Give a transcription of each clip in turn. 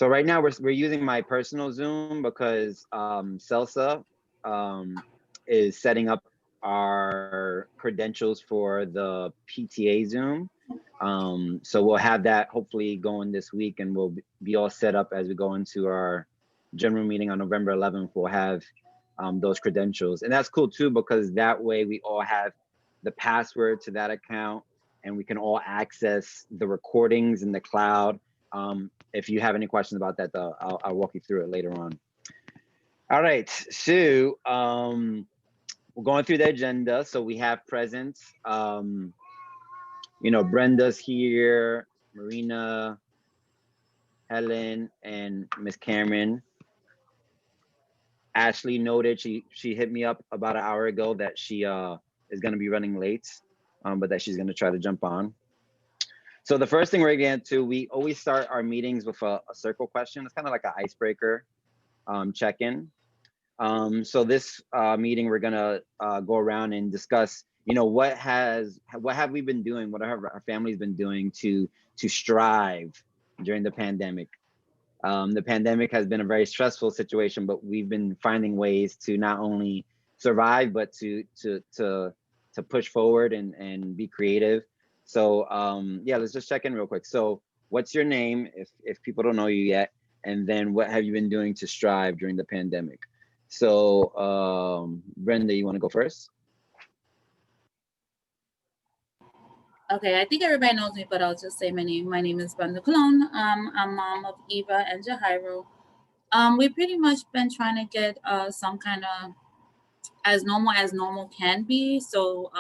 So right now we're using my personal Zoom because Celsa is setting up our credentials for the PTA Zoom. So we'll have that hopefully going this week, and we'll be all set up as we go into our general meeting on November 11th. We'll have those credentials, and that's cool too, because that way we all have the password to that account, and we can all access the recordings in the cloud. If you have any questions about that, though, I'll walk you through it later on. All right, so we're going through the agenda. So we have presents. You know, Brenda's here, Marina, Helen, and Miss Cameron. Ashley noted, she hit me up about an hour ago that she is going to be running late, but that she's going to try to jump on. So the first thing we're going to, we always start our meetings with a circle question. It's kind of like an icebreaker check-in. So this meeting, we're going to go around and discuss, you know, what have we been doing? What have our families been doing to strive during the pandemic? The pandemic has been a very stressful situation, but we've been finding ways to not only survive, but to push forward and be creative. So yeah, let's just check in real quick. So what's your name, if people don't know you yet? And then what have you been doing to strive during the pandemic? So Brenda, you want to go first? Okay, I think everybody knows me, but I'll just say my name. My name is Brenda Colon. I'm mom of Eva and Jairo. We've pretty much been trying to get some kind of as normal can be. So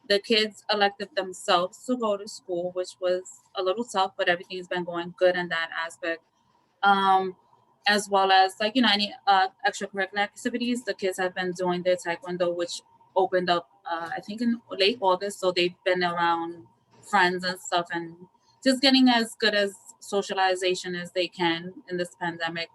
the kids elected themselves to go to school, which was a little tough, but everything's been going good in that aspect. As well as, like, you know, any extracurricular activities. The kids have been doing their taekwondo, which opened up I think in late August, so they've been around friends and stuff and just getting as good as socialization as they can in this pandemic.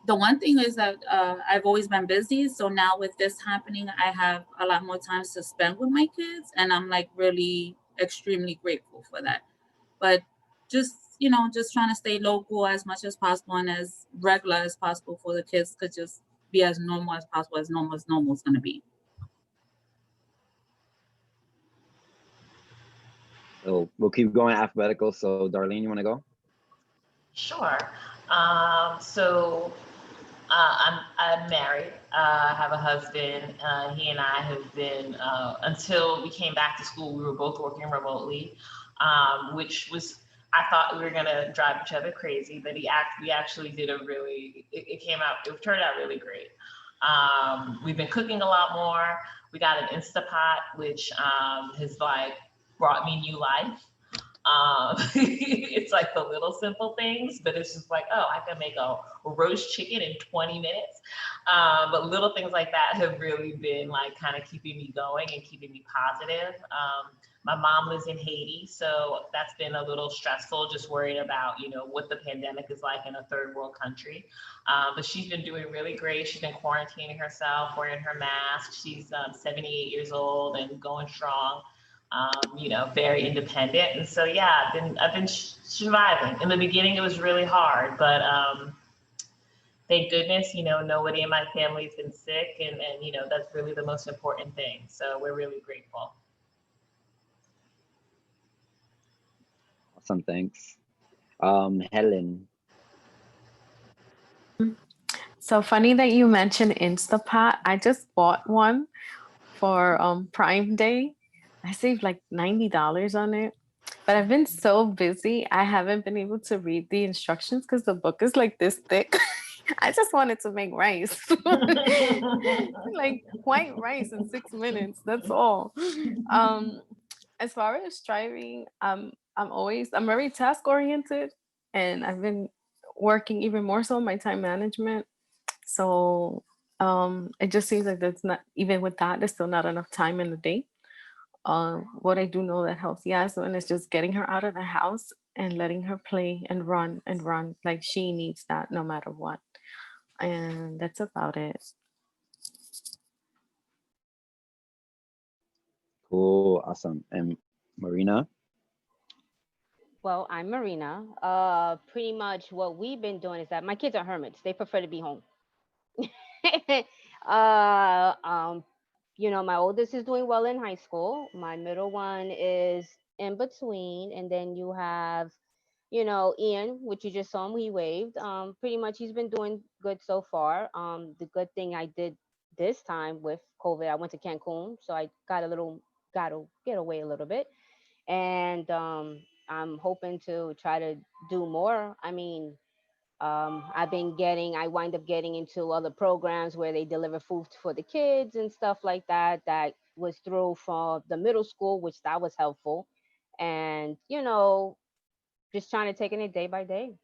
The one thing is that I've always been busy, so now with this happening, I have a lot more time to spend with my kids, and I'm like really extremely grateful for that. But just, you know, just trying to stay local as much as possible and as regular as possible for the kids to just be as normal as possible, as normal is going to be. So we'll keep going alphabetical. So Darlene, you want to go? Sure. I'm married. I have a husband. He and I have been, until we came back to school, we were both working remotely, which was, I thought we were gonna drive each other crazy, but we actually did it turned out really great. We've been cooking a lot more. We got an Instapot, which has like brought me new life. It's like the little simple things, but it's just like, oh, I can make a roast chicken in 20 minutes. But little things like that have really been like kind of keeping me going and keeping me positive. My mom lives in Haiti, so that's been a little stressful, just worrying about, you know, what the pandemic is like in a third world country. But she's been doing really great. She's been quarantining herself, wearing her mask. She's 78 years old and going strong. You know, very independent. And so, yeah, I've been surviving. In the beginning, it was really hard, but thank goodness, you know, nobody in my family's been sick, and you know, that's really the most important thing. So we're really grateful. Awesome, thanks. Helen. So funny that you mentioned Instapot. I just bought one for Prime Day. I saved like $90 on it, but I've been so busy. I haven't been able to read the instructions because the book is like this thick. I just wanted to make rice, like white rice in 6 minutes. That's all. As far as striving, I'm very task oriented, and I've been working even more so on my time management. So it just seems like there's not, even with that, there's still not enough time in the day. What I do know that helps Yasmin is just getting her out of the house and letting her play and run and run. Like, she needs that no matter what. And that's about it. Cool, awesome. And Marina? Well, I'm Marina. Pretty much what we've been doing is that my kids are hermits. They prefer to be home. uh, um, my oldest is doing well in high school. My middle one is in between, and then you have, Ian, which you just saw him. He waved. Pretty much he's been doing good so far. The good thing I did this time with COVID, I went to Cancun, so I got to get away a little bit, and I'm hoping to try to do more. I mean, I wind up getting into other programs where they deliver food for the kids and stuff like that. That was through for the middle school, which that was helpful. And, just trying to take it day by day.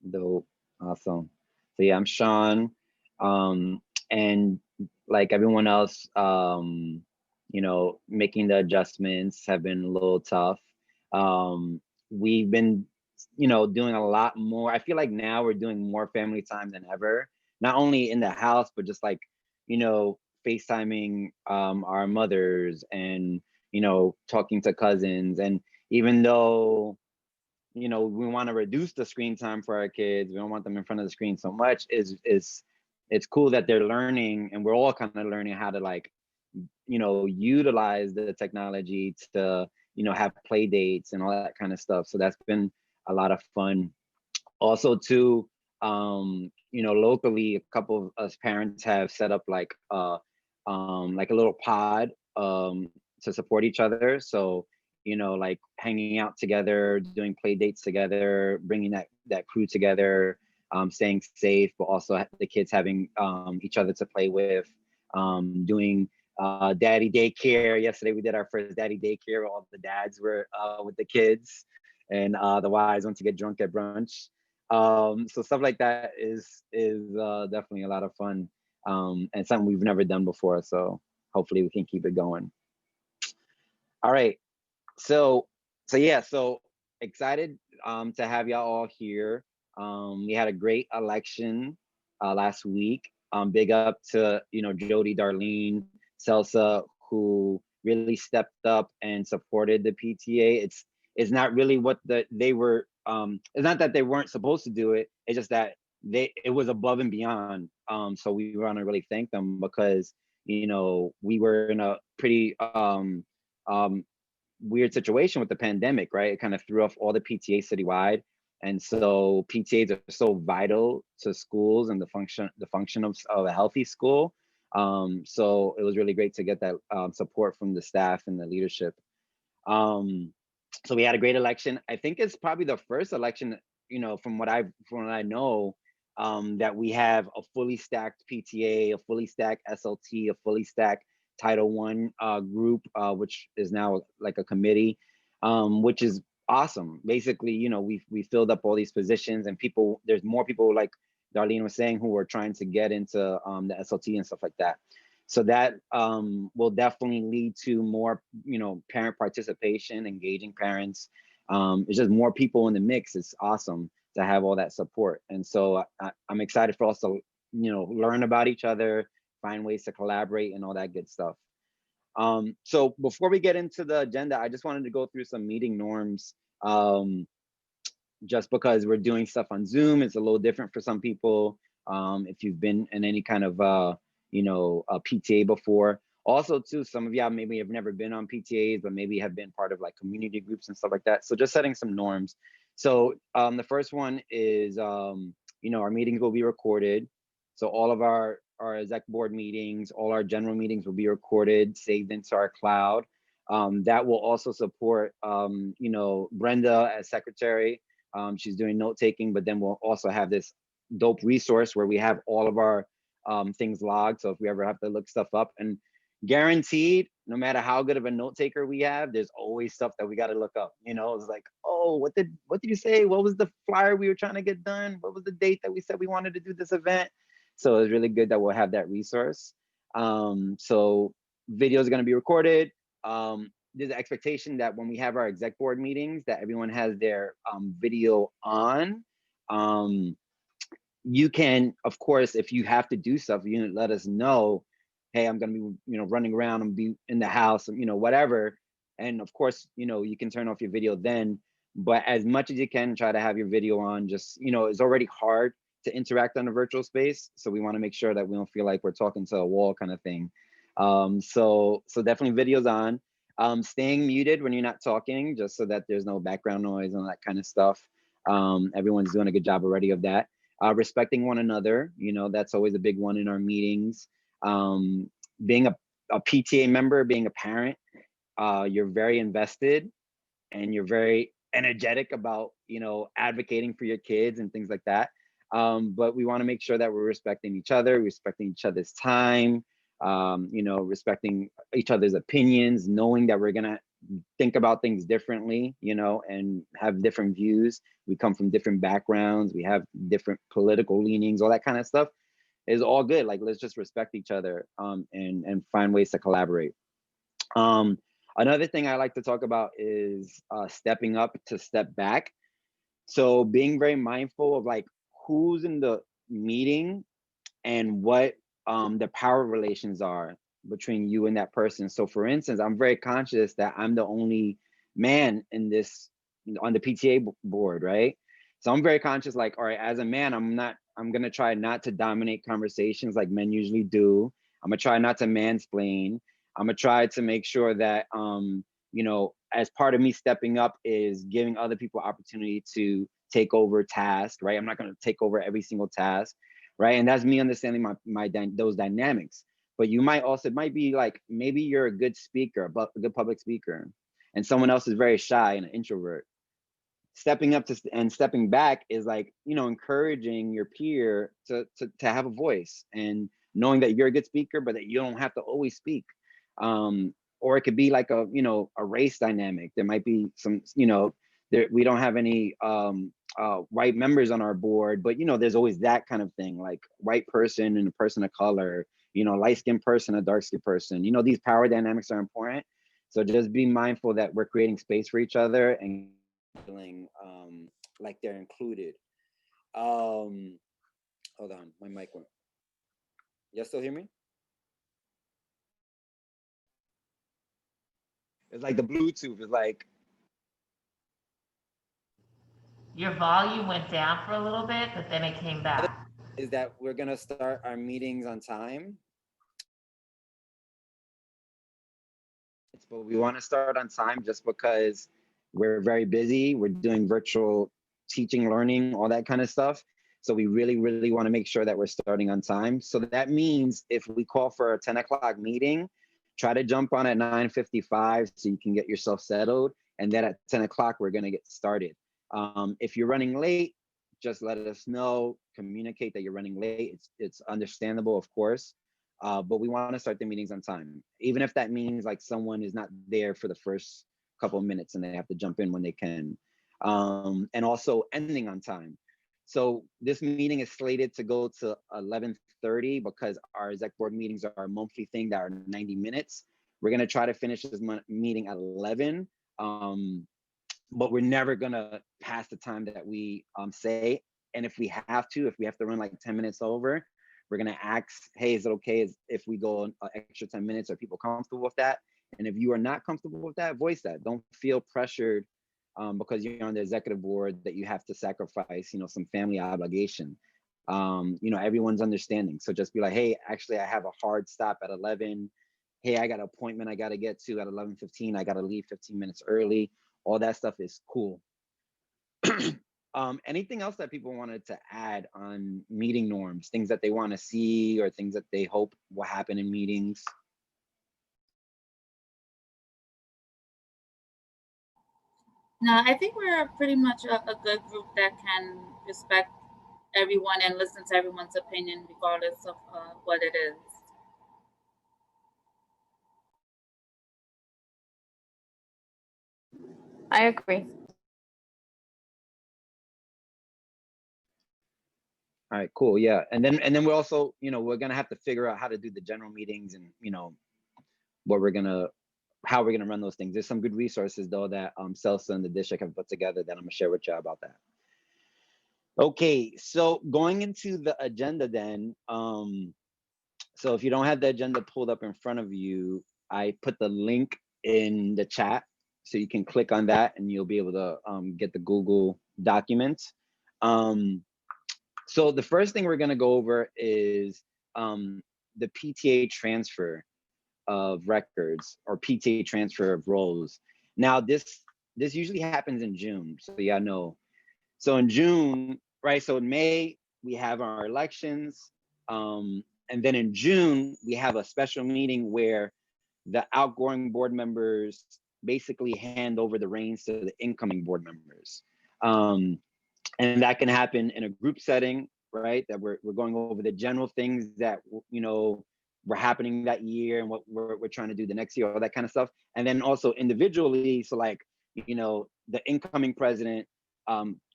Dope. Awesome. So yeah, I'm Sean. And like everyone else, making the adjustments have been a little tough. We've been, doing a lot more. I feel like now we're doing more family time than ever, not only in the house, but just like, FaceTiming our mothers and, talking to cousins. And even though we want to reduce the screen time for our kids, we don't want them in front of the screen so much, is it's cool that they're learning, and we're all kind of learning how to like utilize the technology to have play dates and all that kind of stuff. So that's been a lot of fun. Also too, locally, a couple of us parents have set up like a little pod to support each other. So like hanging out together, doing play dates together, bringing that crew together, staying safe, but also the kids having each other to play with, doing daddy daycare. Yesterday we did our first daddy daycare. All the dads were with the kids, and the wives went to get drunk at brunch. So stuff like that is definitely a lot of fun, and something we've never done before. So hopefully we can keep it going. All right. So excited to have y'all all here. We had a great election last week. Big up to Jody, Darlene, Celsa, who really stepped up and supported the PTA. It's not really what they were. It's not that they weren't supposed to do it. It's just that it was above and beyond. So we want to really thank them, because we were in a pretty um, weird situation with the pandemic, right? It kind of threw off all the PTA citywide. And so PTAs are so vital to schools and the function of a healthy school. So it was really great to get that support from the staff and the leadership. So we had a great election. I think it's probably the first election, from what I know, that we have a fully stacked PTA, a fully stacked SLT, a fully stacked Title One group, which is now like a committee, which is awesome. Basically, we filled up all these positions, and there's more people, like Darlene was saying, who are trying to get into the SLT and stuff like that. So that will definitely lead to more, parent participation, engaging parents. It's just more people in the mix. It's awesome to have all that support. And so I'm excited for us to, learn about each other, find ways to collaborate and all that good stuff. So before we get into the agenda, I just wanted to go through some meeting norms. Just because we're doing stuff on Zoom, it's a little different for some people. If you've been in any kind of a PTA before. Also too, some of y'all maybe have never been on PTAs, but maybe have been part of like community groups and stuff like that. So just setting some norms. So the first one is, our meetings will be recorded. So all of our exec board meetings, all our general meetings will be recorded, saved into our cloud. That will also support, Brenda as secretary. She's doing note taking, but then we'll also have this dope resource where we have all of our things logged. So if we ever have to look stuff up, and guaranteed, no matter how good of a note taker we have, there's always stuff that we got to look up. It's like, oh, what did you say? What was the flyer we were trying to get done? What was the date that we said we wanted to do this event? So it's really good that we'll have that resource. So video is going to be recorded. There's an expectation that when we have our exec board meetings, that everyone has their video on. You can, of course, if you have to do stuff, you let us know, hey, I'm gonna be, running around and be in the house, whatever. And of course, you can turn off your video then, but as much as you can, try to have your video on. Just, it's already hard to interact on a virtual space. So we want to make sure that we don't feel like we're talking to a wall kind of thing. So definitely videos on. Staying muted when you're not talking, just so that there's no background noise and that kind of stuff. Everyone's doing a good job already of that. Respecting one another, that's always a big one in our meetings. Being a PTA member, being a parent, you're very invested and you're very energetic about, advocating for your kids and things like that. But we want to make sure that we're respecting each other, respecting each other's time, respecting each other's opinions, knowing that we're gonna think about things differently, and have different views. We come from different backgrounds, we have different political leanings, all that kind of stuff is all good. Like, let's just respect each other, and find ways to collaborate. Another thing I like to talk about is stepping up to step back. So being very mindful of like who's in the meeting and what the power relations are between you and that person. So for instance, I'm very conscious that I'm the only man in this, on the PTA board, right? So I'm very conscious, like, all right, as a man, I'm gonna try not to dominate conversations like men usually do. I'm gonna try not to mansplain. I'm gonna try to make sure that as part of me stepping up is giving other people opportunity to take over tasks, right? I'm not gonna take over every single task, right? And that's me understanding those dynamics. But you might also, it might be like, maybe you're a good speaker, but a good public speaker, and someone else is very shy and an introvert. Stepping up and stepping back is like, encouraging your peer to have a voice, and knowing that you're a good speaker, but that you don't have to always speak. Or it could be like a race dynamic. There might be some, we don't have any white members on our board, but there's always that kind of thing, like white person and a person of color, light-skinned person, a dark-skinned person. These power dynamics are important. So just be mindful that we're creating space for each other and feeling like they're included. Hold on, my mic went. You still hear me? It's like the Bluetooth is like. Your volume went down for a little bit, but then it came back. Is that we're gonna start our meetings on time. But we want to start on time just because we're very busy. We're doing virtual teaching, learning, all that kind of stuff. So we really, really want to make sure that we're starting on time. So that means if we call for a 10 o'clock meeting, try to jump on at 9:55 so you can get yourself settled. And then at 10 o'clock, we're going to get started. If you're running late, just let us know, communicate that you're running late. It's understandable, of course. But we want to start the meetings on time, even if that means like someone is not there for the first couple of minutes and they have to jump in when they can. And also ending on time. So this meeting is slated to go to 11:30 because our exec board meetings are a monthly thing that are 90 minutes. We're going to try to finish this meeting at 11. But we're never going to pass the time that we say. And if we have to run like 10 minutes over, we're going to ask, hey, is it okay if we go an extra 10 minutes? Are people comfortable with that? And if you are not comfortable with that, voice that. Don't feel pressured because you're on the executive board that you have to sacrifice, some family obligation. Everyone's understanding. So just be like, hey, actually, I have a hard stop at 11. Hey, I got an appointment I got to get to at 11:15. I got to leave 15 minutes early. All that stuff is cool. Anything else that people wanted to add on meeting norms, things that they want to see or things that they hope will happen in meetings? No, I think we're pretty much a good group that can respect everyone and listen to everyone's opinion, regardless of what it is. I agree. All right, cool. Yeah. And then we're also, we're going to have to figure out how to do the general meetings and, how we're going to run those things. There's some good resources though that Celsa and the district have put together that I'm gonna share with you about that. Okay, so going into the agenda then, so if you don't have the agenda pulled up in front of you, I put the link in the chat So you can click on that and you'll be able to get the Google documents. So the first thing we're going to go over is the PTA transfer of records or PTA transfer of roles. Now this usually happens in June, so yeah, no. So in June, right? So in May we have our elections, and then in June we have a special meeting where the outgoing board members basically hand over the reins to the incoming board members. And that can happen in a group setting, right? That we're going over the general things that, you know, were happening that year and what we're trying to do the next year, all that kind of stuff. And then also individually, so like, you know, the incoming president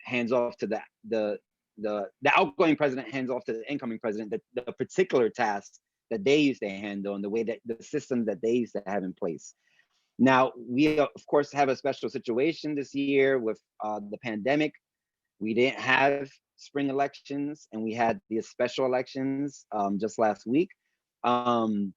hands off to the outgoing president hands off to the incoming president the particular tasks that they used to handle and the way that the systems that they used to have in place. Now, we of course have a special situation this year with the pandemic. We didn't have spring elections and we had these special elections just last week. So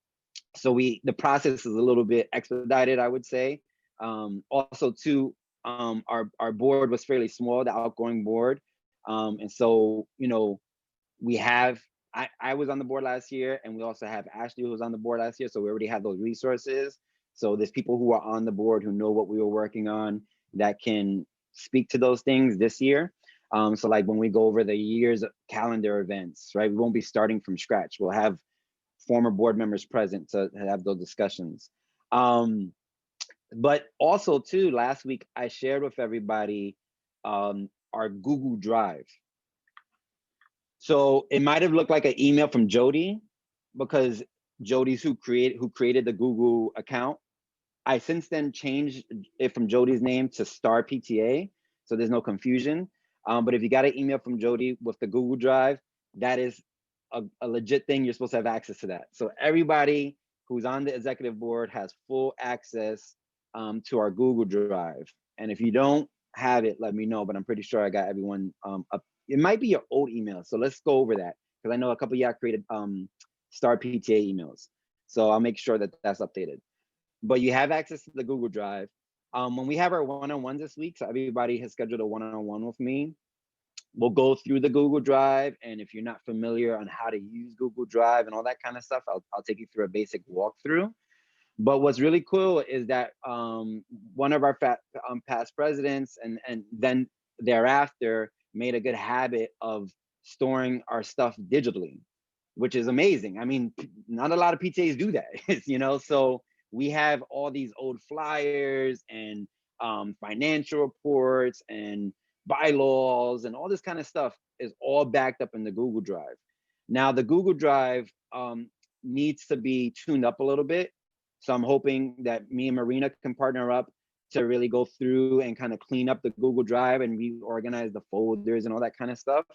the process is a little bit expedited, I would say. Also too, our board was fairly small, the outgoing board. And so, you know, we have, I was on the board last year, and we also have Ashley who was on the board last year. So we already have those resources. So there's people who are on the board who know what we were working on that can speak to those things this year. So like when we go over the year's calendar events, right? We won't be starting from scratch. We'll have former board members present to have those discussions. But also too, last week I shared with everybody our Google Drive. So it might have looked like an email from Jody because Jody's who created the Google account. I since then changed it from Jody's name to Star PTA, so there's no confusion. But if you got an email from Jody with the Google Drive, that is a legit thing. You're supposed to have access to that. So everybody who's on the executive board has full access to our Google Drive. And if you don't have it, let me know, but I'm pretty sure I got everyone up. It might be your old email. So let's go over that because I know a couple of y'all created Star PTA emails. So I'll make sure that that's updated. But you have access to the Google Drive. When we have our one-on-ones this week, so everybody has scheduled a one-on-one with me, we'll go through the Google Drive. And if you're not familiar on how to use Google Drive and all that kind of stuff, I'll take you through a basic walkthrough. But what's really cool is that one of our past presidents and then thereafter made a good habit of storing our stuff digitally, which is amazing. I mean, not a lot of PTAs do that, you know? So we have all these old flyers and financial reports and bylaws and all this kind of stuff is all backed up in the Google Drive. Now the Google Drive needs to be tuned up a little bit. So I'm hoping that me and Marina can partner up to really go through and kind of clean up the Google Drive and reorganize the folders and all that kind of stuff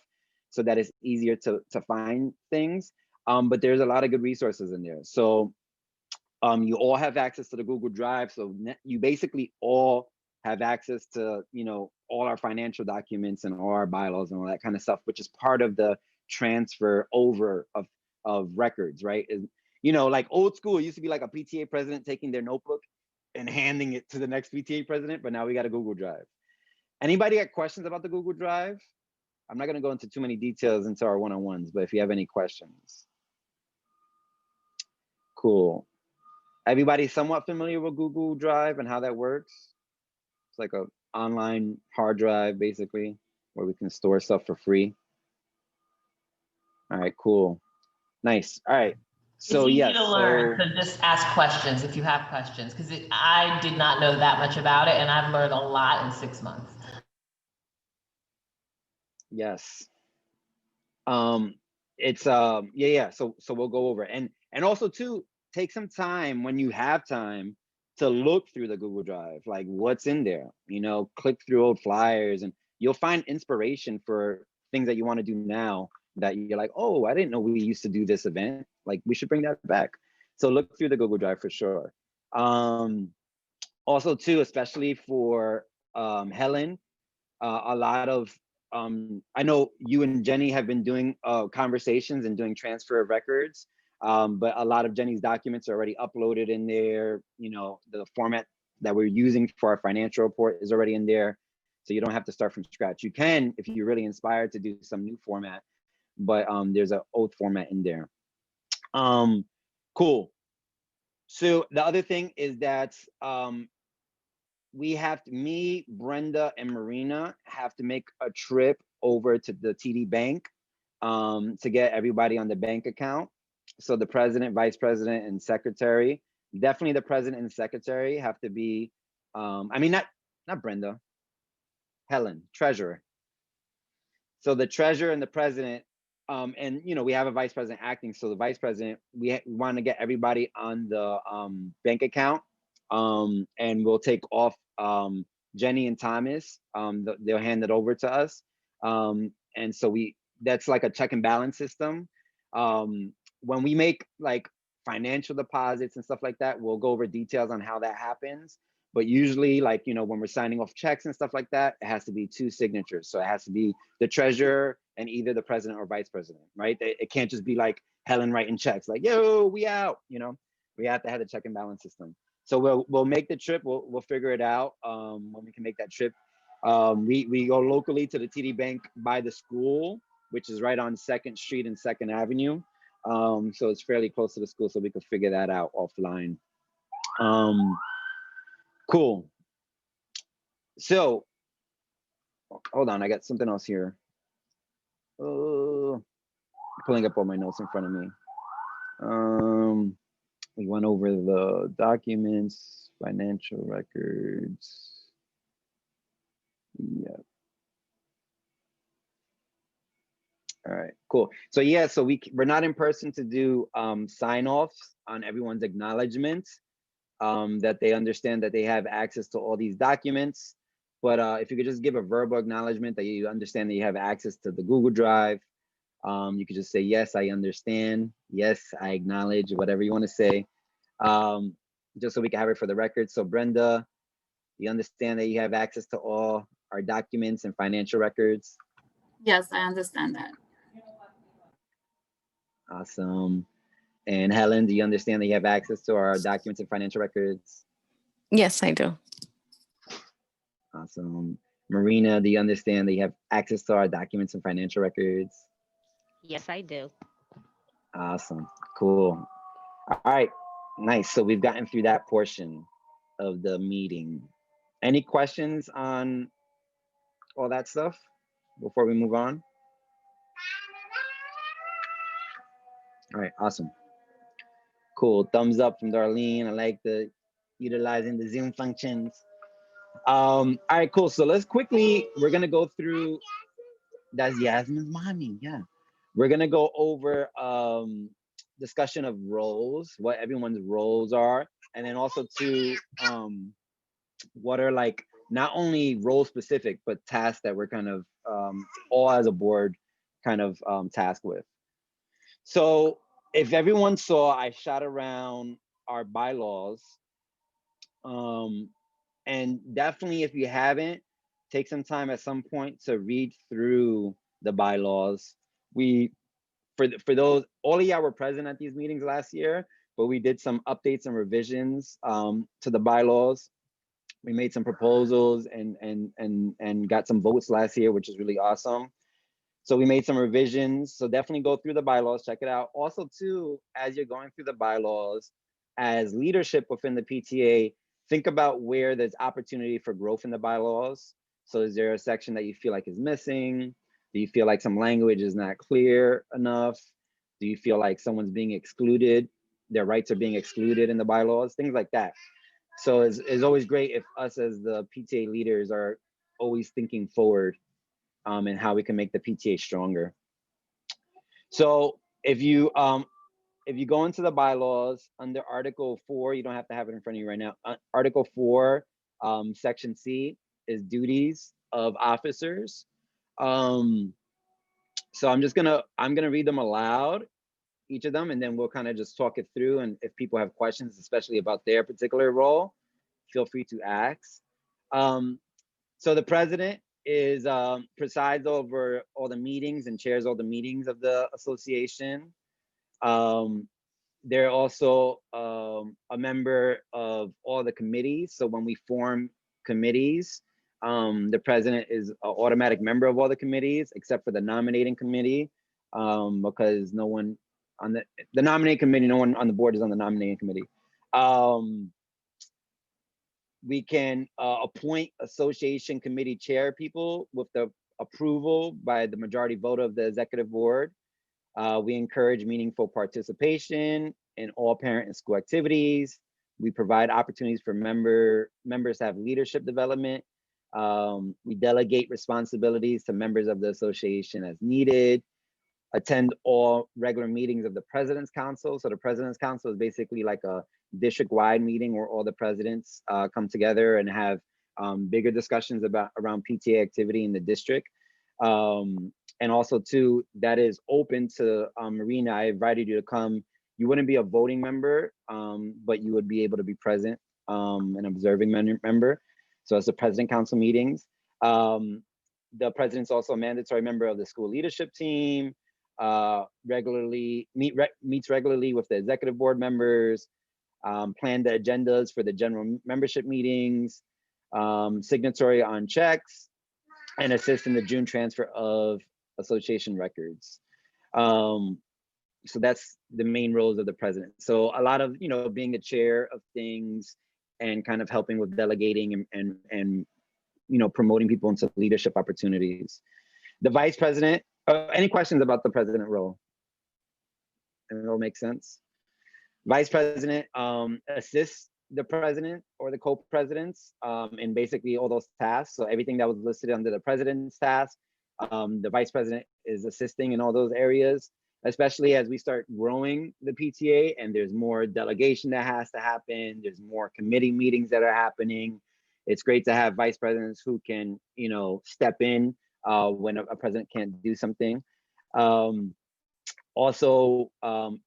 so that it's easier to find things. But there's a lot of good resources in there. So you all have access to the Google Drive. So you basically all have access to, you know, all our financial documents and all our bylaws and all that kind of stuff, which is part of the transfer over of records, right? You know, like old school, it used to be like a PTA president taking their notebook and handing it to the next PTA president, but now we got a Google Drive. Anybody got questions about the Google Drive? I'm not gonna go into too many details into our one-on-ones, but if you have any questions. Cool. Everybody somewhat familiar with Google Drive and how that works? It's like a online hard drive, basically, where we can store stuff for free. All right, cool. Nice, all right. So it's easy yes, to learn to just ask questions if you have questions, because I did not know that much about it, and I've learned a lot in 6 months. Yes. It's yeah. So we'll go over and also too, take some time when you have time to look through the Google Drive, like what's in there. You know, click through old flyers, and you'll find inspiration for things that you want to do now that you're like, oh, I didn't know we used to do this event. Like we should bring that back. So look through the Google Drive for sure. Also too, especially for Helen, a lot of, I know you and Jenny have been doing conversations and doing transfer of records, but a lot of Jenny's documents are already uploaded in there. You know, the format that we're using for our financial report is already in there. So you don't have to start from scratch. You can, if you're really inspired, to do some new format, but there's an old format in there. Cool. So the other thing is that we have to, me, Brenda, and Marina have to make a trip over to the TD Bank to get everybody on the bank account. So the president, vice president, and secretary, definitely the president and secretary have to be, I mean, not Brenda, Helen, treasurer. So the treasurer and the president, and you know, we have a vice president acting. So the vice president, we want to get everybody on the bank account, and we'll take off Jenny and Thomas. They'll hand it over to us, and so that's like a check and balance system. When we make like financial deposits and stuff like that, we'll go over details on how that happens. But usually, like, you know, when we're signing off checks and stuff like that, it has to be 2 signatures. So it has to be the treasurer and either the president or vice president, right? It can't just be like Helen writing checks like, yo, we out, you know. We have to have the check and balance system. So we'll make the trip. We'll figure it out when we can make that trip. We go locally to the TD Bank by the school, which is right on 2nd Street and 2nd Avenue. So it's fairly close to the school, so we could figure that out offline. Cool. So, hold on, I got something else here. Pulling up all my notes in front of me. We went over the documents, financial records. Yeah. All right, cool. So yeah, so we're not in person to do sign-offs on everyone's acknowledgements. That they understand that they have access to all these documents. But if you could just give a verbal acknowledgement that you understand that you have access to the Google Drive, you could just say, yes, I understand. Yes, I acknowledge, whatever you want to say, just so we can have it for the record. So Brenda, you understand that you have access to all our documents and financial records? Yes, I understand that. Awesome. And Helen, do you understand that you have access to our documents and financial records? Yes, I do. Awesome. Marina, do you understand that you have access to our documents and financial records? Yes, I do. Awesome. Cool. All right. Nice. So we've gotten through that portion of the meeting. Any questions on all that stuff before we move on? All right. Awesome. Cool. Thumbs up from Darlene. I like the utilizing the Zoom functions. All right, cool. So let's quickly, we're gonna go through, that's Yasmin's mommy, yeah. We're gonna go over discussion of roles, what everyone's roles are, and then also to what are like, not only role specific, but tasks that we're kind of all as a board kind of tasked with. So if everyone saw, I shot around our bylaws, and definitely if you haven't, take some time at some point to read through the bylaws. For those, all of y'all were present at these meetings last year, but we did some updates and revisions to the bylaws. We made some proposals and got some votes last year, which is really awesome. So we made some revisions. So definitely go through the bylaws, check it out. Also too, as you're going through the bylaws, as leadership within the PTA, think about where there's opportunity for growth in the bylaws. So is there a section that you feel like is missing? Do you feel like some language is not clear enough? Do you feel like someone's being excluded? Their rights are being excluded in the bylaws, things like that. So it's always great if us as the PTA leaders are always thinking forward and how we can make the PTA stronger. So if you go into the bylaws under Article 4, you don't have to have it in front of you right now. Article 4, Section C is duties of officers. So I'm gonna read them aloud, each of them, and then we'll kind of just talk it through. And if people have questions, especially about their particular role, feel free to ask. So the president is presides over all the meetings and chairs all the meetings of the association. they're also a member of all the committees. So when we form committees, the president is an automatic member of all the committees except for the nominating committee, because no one on the nominating committee, no one on the board is on the nominating committee. We can appoint association committee chair people with the approval by the majority vote of the executive board. We encourage meaningful participation in all parent and school activities. We provide opportunities for members to have leadership development. We delegate responsibilities to members of the association as needed. Attend all regular meetings of the President's Council. So the President's Council is basically like a district-wide meeting where all the presidents come together and have bigger discussions around PTA activity in the district. And also too, that is open to Marina. I invited you to come. You wouldn't be a voting member, but you would be able to be present, an observing member. So it's the President Council meetings. The president's also a mandatory member of the school leadership team, meets regularly with the executive board members, plan the agendas for the general membership meetings, signatory on checks, and assist in the June transfer of association records. So that's the main roles of the president. So a lot of, being the chair of things and kind of helping with delegating and promoting people into leadership opportunities. The vice president, any questions about the president role? And it'll make sense. Vice president assists the president or the co-presidents in basically all those tasks. So everything that was listed under the president's task, the vice president is assisting in all those areas, especially as we start growing the PTA and there's more delegation that has to happen. There's more committee meetings that are happening. It's great to have vice presidents who can, step in when a president can't do something. Also,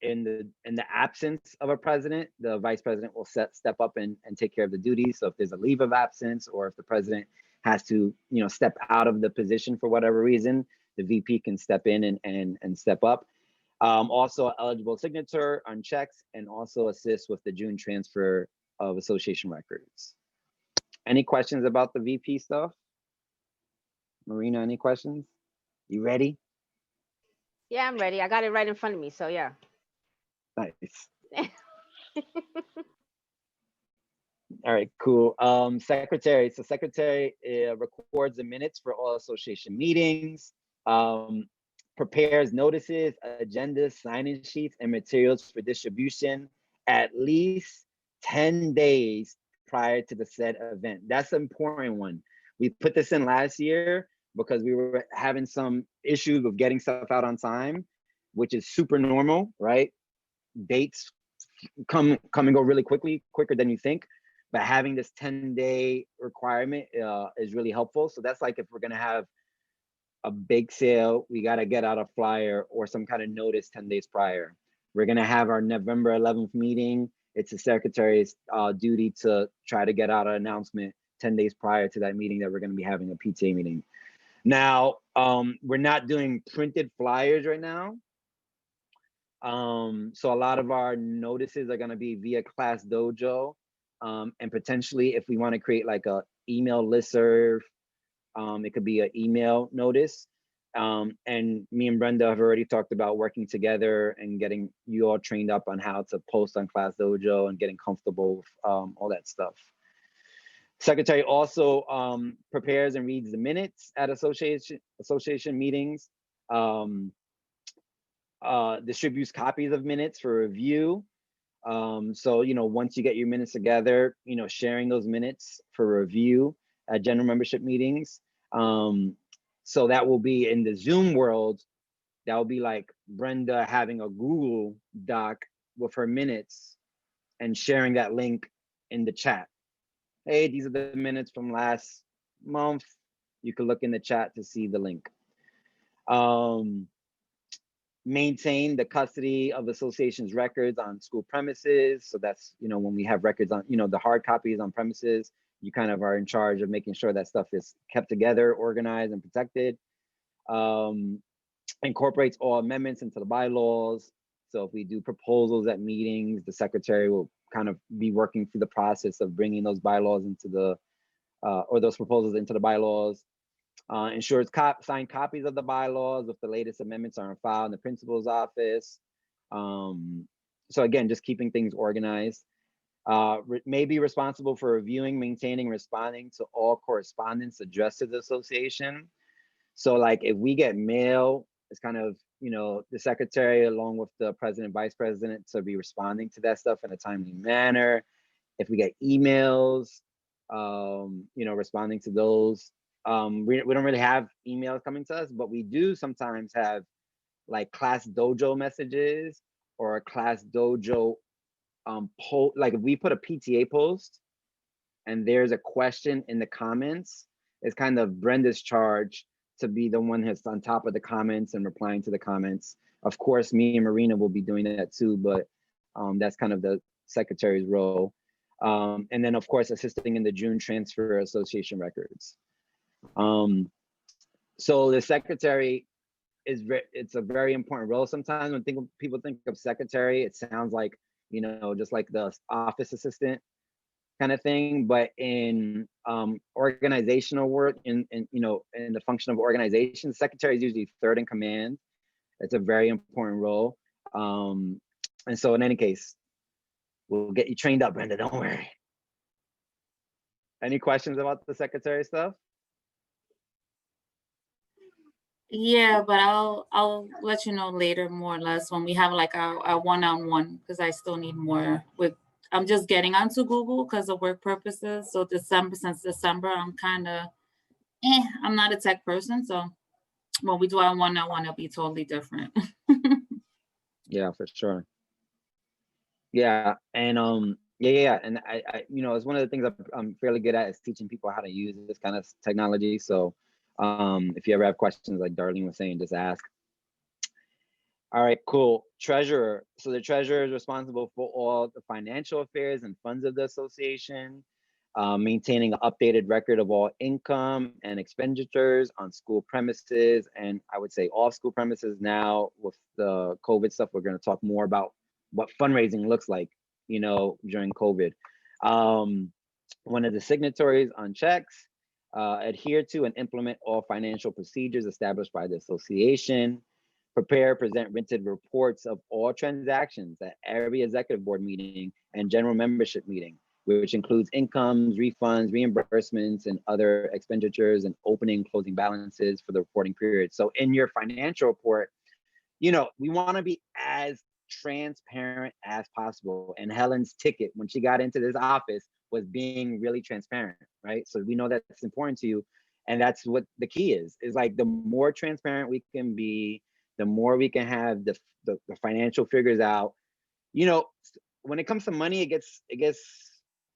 in the absence of a president, the vice president will step up and take care of the duties. So if there's a leave of absence or if the president has to, step out of the position for whatever reason, the VP can step in and step up. Also eligible signature on checks and also assist with the June transfer of association records. Any questions about the VP stuff? Marina, any questions? You ready? Yeah, I'm ready. I got it right in front of me. So yeah. Nice. All right, cool. Secretary. So secretary records the minutes for all association meetings, prepares notices, agendas, sign-in sheets, and materials for distribution at least 10 days prior to the said event. That's an important one. We put this in last year because we were having some issues with getting stuff out on time, which is super normal, right? Dates come and go really quicker than you think. But having this 10-day requirement is really helpful. So that's like if we're gonna have a big sale, we gotta get out a flyer or some kind of notice 10 days prior. We're gonna have our November 11th meeting. It's the secretary's duty to try to get out an announcement 10 days prior to that meeting that we're gonna be having a PTA meeting. Now, we're not doing printed flyers right now. So a lot of our notices are gonna be via Class Dojo. And potentially if we wanna create like a email listserv, it could be an email notice. And me and Brenda have already talked about working together and getting you all trained up on how to post on Class Dojo and getting comfortable with all that stuff. Secretary also prepares and reads the minutes at association meetings, distributes copies of minutes for review. So, once you get your minutes together, sharing those minutes for review at general membership meetings. So that will be in the Zoom world, that will be like Brenda having a Google Doc with her minutes and sharing that link in the chat. Hey, these are the minutes from last month. You can look in the chat to see the link. Maintain the custody of the association's records on school premises. So that's, when we have records on, the hard copies on premises, you kind of are in charge of making sure that stuff is kept together, organized, and protected. Incorporates all amendments into the bylaws, So if we do proposals at meetings, the secretary will kind of be working through the process of bringing those bylaws into the, or those proposals into the bylaws. Ensures signed copies of the bylaws with the latest amendments are on file in the principal's office. So again, just keeping things organized. May be responsible for reviewing, maintaining, responding to all correspondence addressed to the association. So like if we get mail, it's kind of, you know, the secretary along with the president, vice president to be responding to that stuff in a timely manner. If we get emails, you know, responding to those. We don't really have emails coming to us, but we do sometimes have like class dojo messages or a class dojo post. Like if we put a PTA post and there's a question in the comments, it's kind of Brenda's charge to be the one who's on top of the comments and replying to the comments. Of course, me and Marina will be doing that too, but that's kind of the secretary's role. And then of course, assisting in the June Transfer Association records. So the secretary it's a very important role. Sometimes when people think of secretary, it sounds like, you know, just like the office assistant kind of thing, but in organizational work, in you know, in the function of organization, the secretary is usually third in command. It's a very important role. And so in any case, we'll get you trained up, Brenda, don't worry. Any questions about the secretary stuff? Yeah, but I'll let you know later, more or less, when we have like our one-on-one, because I still need more with. I'm just getting onto Google because of work purposes. So since December, I'm kind of, I'm not a tech person. So when we do our one-on-one, it'll be totally different. Yeah, for sure. Yeah, and yeah, and I you know, it's one of the things I'm fairly good at is teaching people how to use this kind of technology. So if you ever have questions, like Darlene was saying, just ask. All right, cool. Treasurer. So the treasurer is responsible for all the financial affairs and funds of the association, maintaining an updated record of all income and expenditures on school premises. And I would say off school premises now with the COVID stuff, we're going to talk more about what fundraising looks like, you know, during COVID. One of the signatories on checks, adhere to and implement all financial procedures established by the association. Prepare, present rented reports of all transactions at every executive board meeting and general membership meeting, which includes incomes, refunds, reimbursements, and other expenditures and opening, closing balances for the reporting period. So in your financial report, you know, we want to be as transparent as possible. And Helen's ticket when she got into this office was being really transparent, right? So we know that's important to you. And that's what the key is like the more transparent we can be, the more we can have the financial figures out. You know, when it comes to money, it gets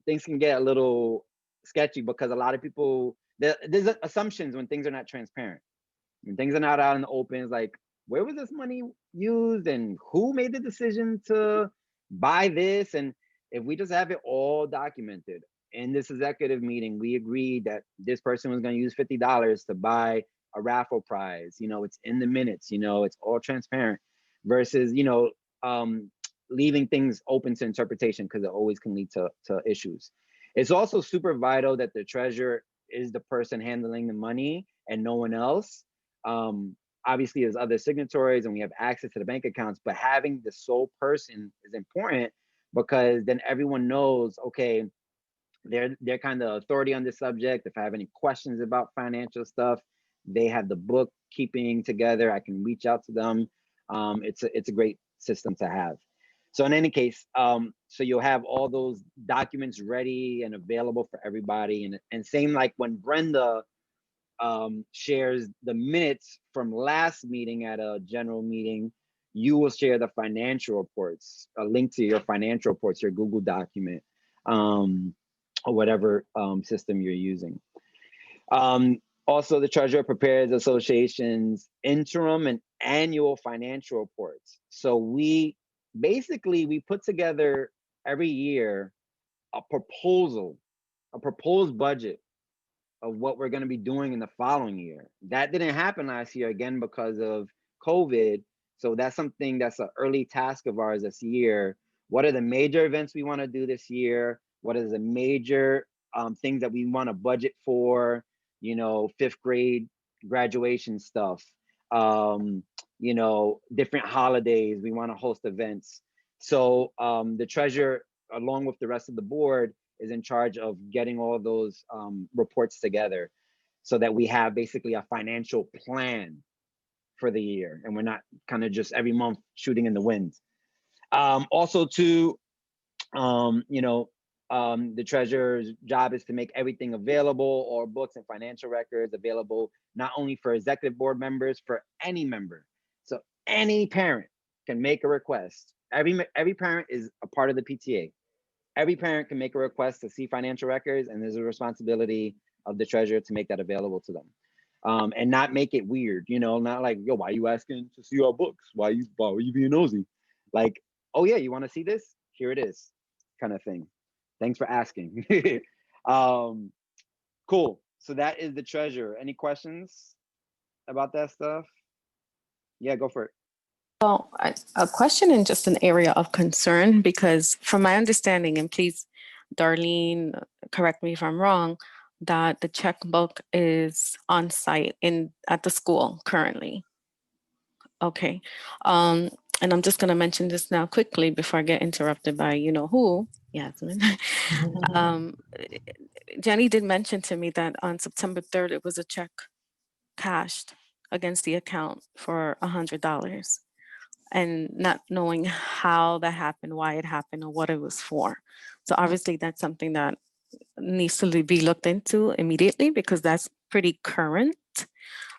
things can get a little sketchy because a lot of people, there's assumptions when things are not transparent. When things are not out in the open, it's like, where was this money used and who made the decision to buy this? And if we just have it all documented in this executive meeting, we agreed that this person was going to use $50 to buy a raffle prize. You know, it's in the minutes, you know, it's all transparent versus, you know, leaving things open to interpretation because it always can lead to issues. It's also super vital that the treasurer is the person handling the money and no one else. Obviously, there's other signatories and we have access to the bank accounts, but having the sole person is important because then everyone knows, okay, they're kind of authority on this subject. If I have any questions about financial stuff, they have the bookkeeping together. I can reach out to them. It's a great system to have. So in any case, so you'll have all those documents ready and available for everybody. And same like when Brenda shares the minutes from last meeting at a general meeting, you will share the financial reports, a link to your financial reports, your Google document, or whatever system you're using. Also, the treasurer prepares the association's interim and annual financial reports. So we put together every year a proposed budget of what we're going to be doing in the following year. That didn't happen last year, again, because of COVID. So that's something that's an early task of ours this year. What are the major events we want to do this year? What is the major things that we want to budget for? You know, fifth grade graduation stuff. You know, different holidays. We want to host events. So the treasurer, along with the rest of the board, is in charge of getting all those reports together so that we have basically a financial plan for the year and we're not kind of just every month shooting in the wind. Also too, you know, the treasurer's job is to make everything available, all books and financial records available, not only for executive board members, for any member. So any parent can make a request. Every parent is a part of the PTA. Every parent can make a request to see financial records, and there's a responsibility of the treasurer to make that available to them. And not make it weird, you know, not like, yo, why are you asking to see our books? Why are you being nosy? Like, oh yeah, you want to see this? Here it is, kind of thing. Thanks for asking. Cool. So that is the treasurer. Any questions about that stuff? Yeah, go for it. Well, a question in just an area of concern, because from my understanding, and please, Darlene, correct me if I'm wrong, that the checkbook is on site at the school currently. Okay. And I'm just going to mention this now quickly before I get interrupted by you know who, Yasmin. Jenny did mention to me that on September 3rd, it was a check cashed against the account for $100, and not knowing how that happened, why it happened, or what it was for. So obviously that's something that needs to be looked into immediately because that's pretty current.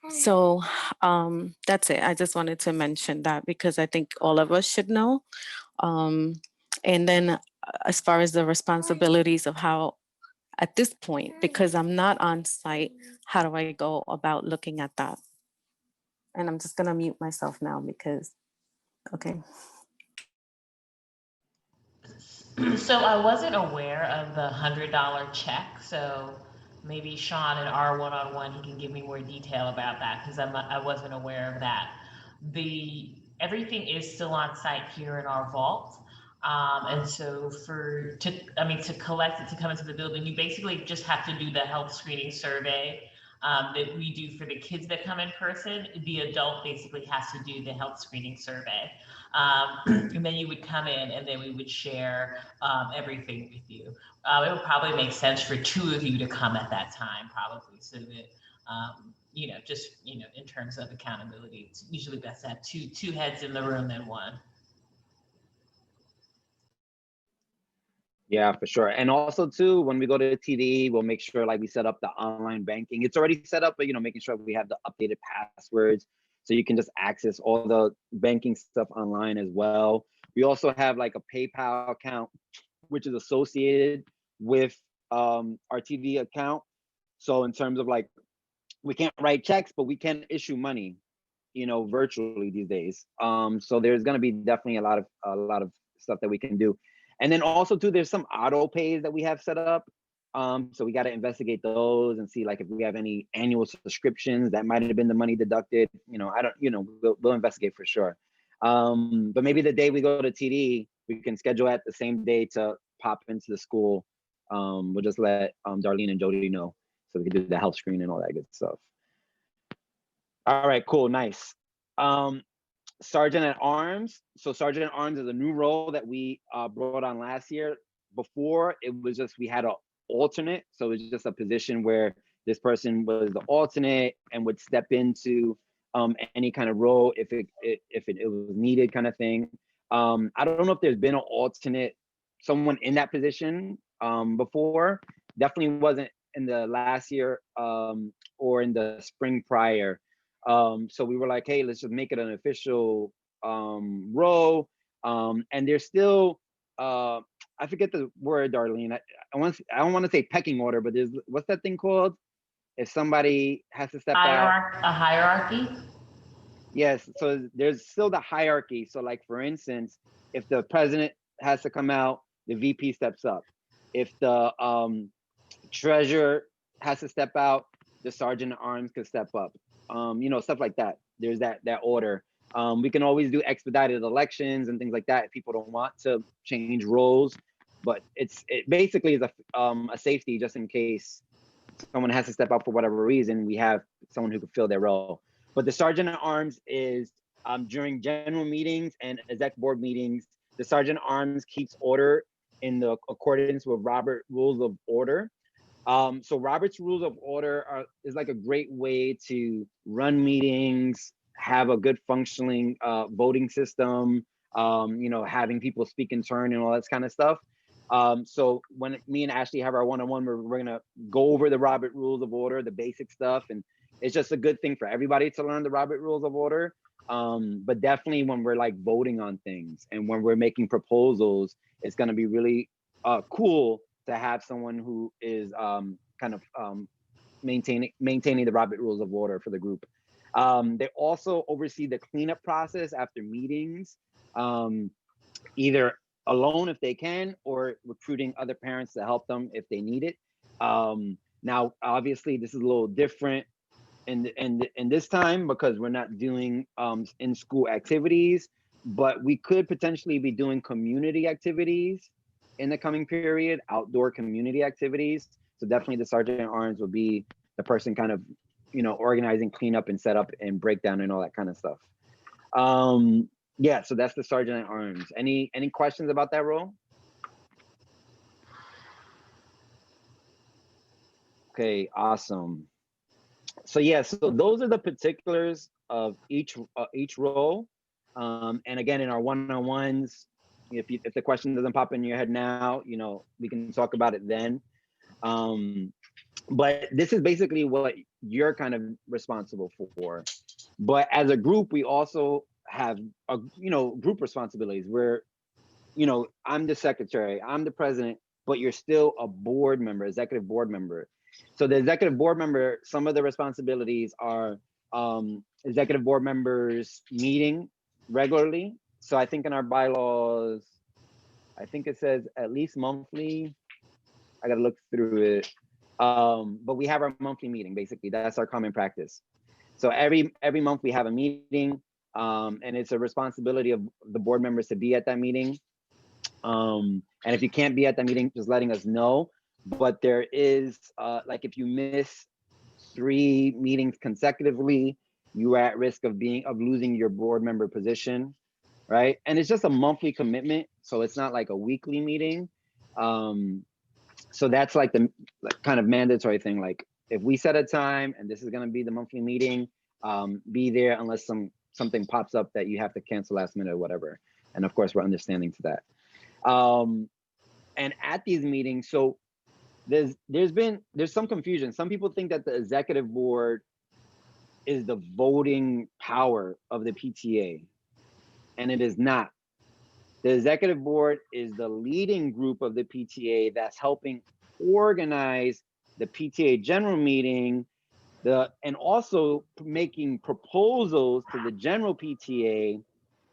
So that's it. I just wanted to mention that because I think all of us should know. And then as far as the responsibilities of how at this point, because I'm not on site, how do I go about looking at that? And I'm just gonna mute myself now because, okay. So I wasn't aware of the $100 check. So maybe Sean and our one-on-one, he can give me more detail about that because I wasn't aware of that. Everything is still on site here in our vault. And so to collect it, to come into the building, you basically just have to do the health screening survey that we do for the kids that come in person. The adult basically has to do the health screening survey. And then you would come in and then we would share everything with you. It would probably make sense for two of you to come at that time, probably, so that, just, in terms of accountability, it's usually best to have two heads in the room than one. Yeah, for sure. And also too, when we go to the TD, we'll make sure like we set up the online banking. It's already set up, but making sure we have the updated passwords so you can just access all the banking stuff online as well. We also have like a PayPal account, which is associated with our TD account. So in terms of like, we can't write checks, but we can issue money, virtually these days. So there's going to be definitely a lot of stuff that we can do. And then also too, there's some auto pays that we have set up. So we got to investigate those and see like if we have any annual subscriptions that might have been the money deducted. We'll investigate for sure. But maybe the day we go to TD, we can schedule at the same day to pop into the school. We'll just let Darlene and Jody know so we can do the health screen and all that good stuff. All right, cool, nice. Sergeant at Arms. So Sergeant at Arms is a new role that we brought on last year. Before, it was just we had an alternate. So it was just a position where this person was the alternate and would step into any kind of role if it was needed, kind of thing. I don't know if there's been an alternate, someone in that position before. Definitely wasn't in the last year or in the spring prior. So we were like, hey, let's just make it an official role. And there's still, I forget the word, Darlene. I don't want to say pecking order, but there's, what's that thing called? If somebody has to step out. A hierarchy? Yes, so there's still the hierarchy. So like, for instance, if the president has to come out, the VP steps up. If the treasurer has to step out, the sergeant at arms could step up. Stuff like that. There's that order. We can always do expedited elections and things like that if people don't want to change roles. But it basically is a safety just in case someone has to step up for whatever reason. We have someone who could fill their role. But the sergeant at arms is during general meetings and exec board meetings, the sergeant at arms keeps order in the accordance with Robert Rules of Order. So Robert's Rules of Order is like a great way to run meetings, have a good functioning voting system, having people speak in turn and all that kind of stuff. So when me and Ashley have our one-on-one, we're gonna go over the Robert Rules of Order, the basic stuff, and it's just a good thing for everybody to learn the Robert Rules of Order. But definitely when we're like voting on things and when we're making proposals, it's gonna be really cool to have someone who is maintaining the Robert Rules of Order for the group. They also oversee the cleanup process after meetings, either alone if they can, or recruiting other parents to help them if they need it. Now, obviously, this is a little different in this time because we're not doing in-school activities, but we could potentially be doing community activities in the coming period, outdoor community activities. So definitely the sergeant at arms will be the person kind of, organizing cleanup and setup and breakdown and all that kind of stuff. Yeah, so that's the sergeant at arms. Any questions about that role? Okay, awesome. So yeah, so those are the particulars of each role. And again, in our one-on-ones, if the question doesn't pop in your head now, we can talk about it then. But this is basically what you're kind of responsible for. But as a group, we also have group responsibilities where, I'm the secretary, I'm the president, but you're still a board member, executive board member. So the executive board member, some of the responsibilities are executive board members meeting regularly. So I think in our bylaws, I think it says at least monthly. I got to look through it. But we have our monthly meeting, basically. That's our common practice. So every month we have a meeting, and it's a responsibility of the board members to be at that meeting. And if you can't be at that meeting, just letting us know. But there is, like if you miss 3 meetings consecutively, you are at risk of losing your board member position, right? And it's just a monthly commitment, so it's not like a weekly meeting. So that's like the kind of mandatory thing. Like if we set a time and this is going to be the monthly meeting, be there unless something pops up that you have to cancel last minute or whatever. And of course, we're understanding to that. And at these meetings, so there's some confusion. Some people think that the executive board is the voting power of the PTA, and it is not. The executive board is the leading group of the PTA that's helping organize the PTA general meeting, and also making proposals to the general PTA,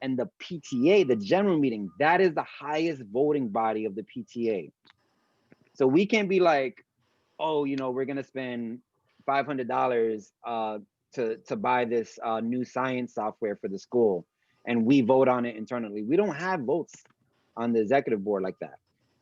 and the PTA, the general meeting, that is the highest voting body of the PTA. So we can't be like, oh, we're gonna spend $500 to buy this new science software for the school, and we vote on it internally. We don't have votes on the executive board like that.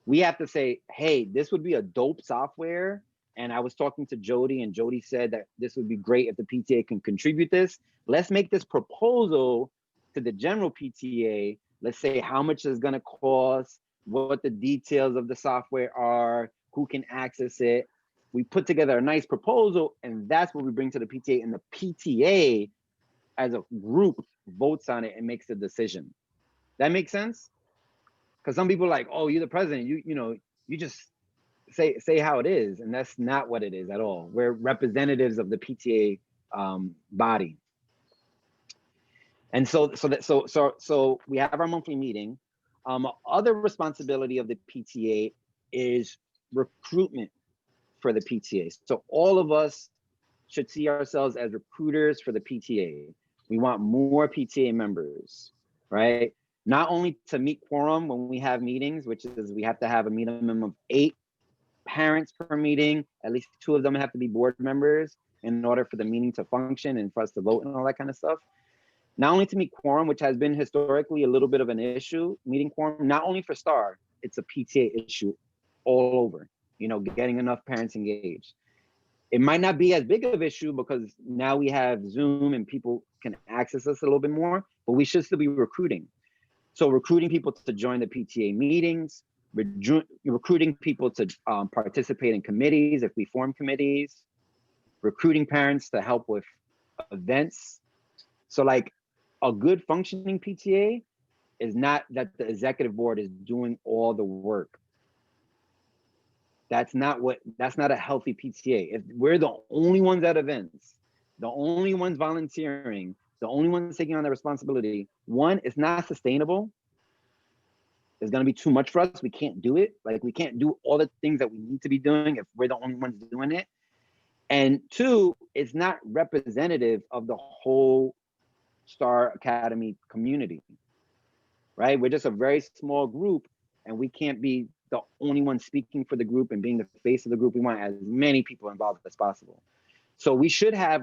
We have to say, hey, this would be a dope software. And I was talking to Jody, and Jody said that this would be great if the PTA can contribute this. Let's make this proposal to the general PTA. Let's say how much it's gonna cost, what the details of the software are, who can access it. We put together a nice proposal, and that's what we bring to the PTA, and the PTA as a group votes on it and makes a decision. That makes sense? Because some people are like, oh, you're the president, you just say how it is, and that's not what it is at all. We're representatives of the PTA body. And so we have our monthly meeting. Other responsibility of the PTA is recruitment for the PTA. So all of us should see ourselves as recruiters for the PTA. We want more PTA members, right? Not only to meet quorum when we have meetings, which is we have to have a minimum of 8 parents per meeting, at least 2 of them have to be board members in order for the meeting to function and for us to vote and all that kind of stuff. not only to meet quorum, which has been historically a little bit of an issue, meeting quorum, not only for STAR, it's a PTA issue all over, getting enough parents engaged. It might not be as big of an issue because now we have Zoom and people can access us a little bit more, but we should still be recruiting. So recruiting people to join the PTA meetings, recruiting people to participate in committees if we form committees, recruiting parents to help with events. So like a good functioning PTA is not that the executive board is doing all the work. That's not a healthy PTA. If we're the only ones at events, the only ones volunteering, the only ones taking on the responsibility, one, it's not sustainable. It's going to be too much for us. We can't do it. Like we can't do all the things that we need to be doing if we're the only ones doing it. And two, it's not representative of the whole STAR Academy community, right? We're just a very small group and we can't be the only one speaking for the group and being the face of the group. We want as many people involved as possible. So we should have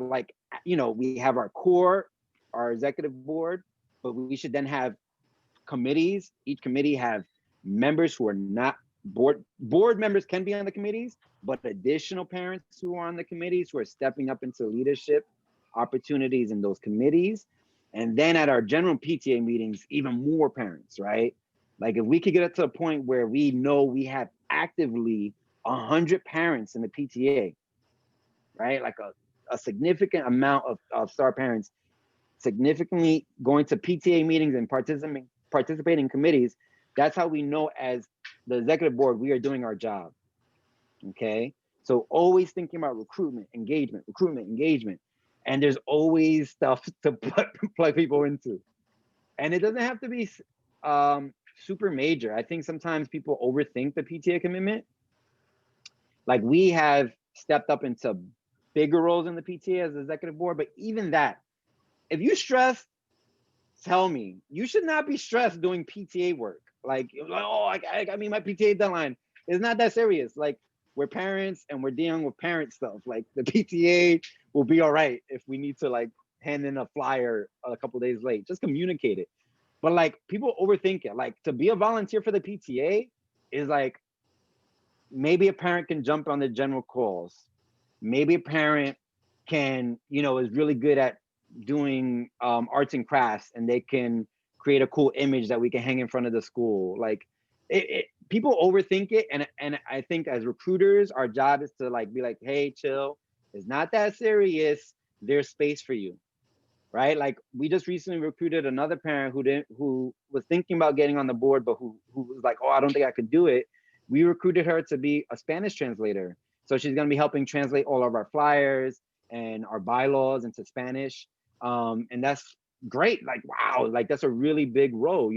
we have our core, our executive board, but we should then have committees. Each committee have members who are not board members can be on the committees, but additional parents who are on the committees who are stepping up into leadership opportunities in those committees. And then at our general PTA meetings, even more parents, right? Like if we could get it to a point where we know we have actively 100 parents in the PTA, right? Like a significant amount of STAR parents significantly going to PTA meetings and participating in committees. That's how we know as the executive board, we are doing our job, okay? So always thinking about recruitment, engagement. And there's always stuff to plug people into. And it doesn't have to be super major. I think sometimes people overthink the PTA commitment. Like we have stepped up into bigger roles in the PTA as executive board, but even that, if you stress, tell me. You should not be stressed doing PTA work. Like oh, I mean, my PTA deadline. It's not that serious. Like we're parents and we're dealing with parent stuff. Like the PTA will be all right if we need to like hand in a flyer a couple days late. Just communicate it. But like people overthink it. Like to be a volunteer for the PTA is like maybe a parent can jump on the general calls. Maybe a parent can, is really good at doing arts and crafts and they can create a cool image that we can hang in front of the school. Like people overthink it. And I think as recruiters, our job is to like be like, hey, chill. It's not that serious. There's space for you. Right? Like we just recently recruited another parent who was thinking about getting on the board, but who was like, oh, I don't think I could do it. We recruited her to be a Spanish translator. So she's going to be helping translate all of our flyers and our bylaws into Spanish. And that's great. Like, wow, like that's a really big role,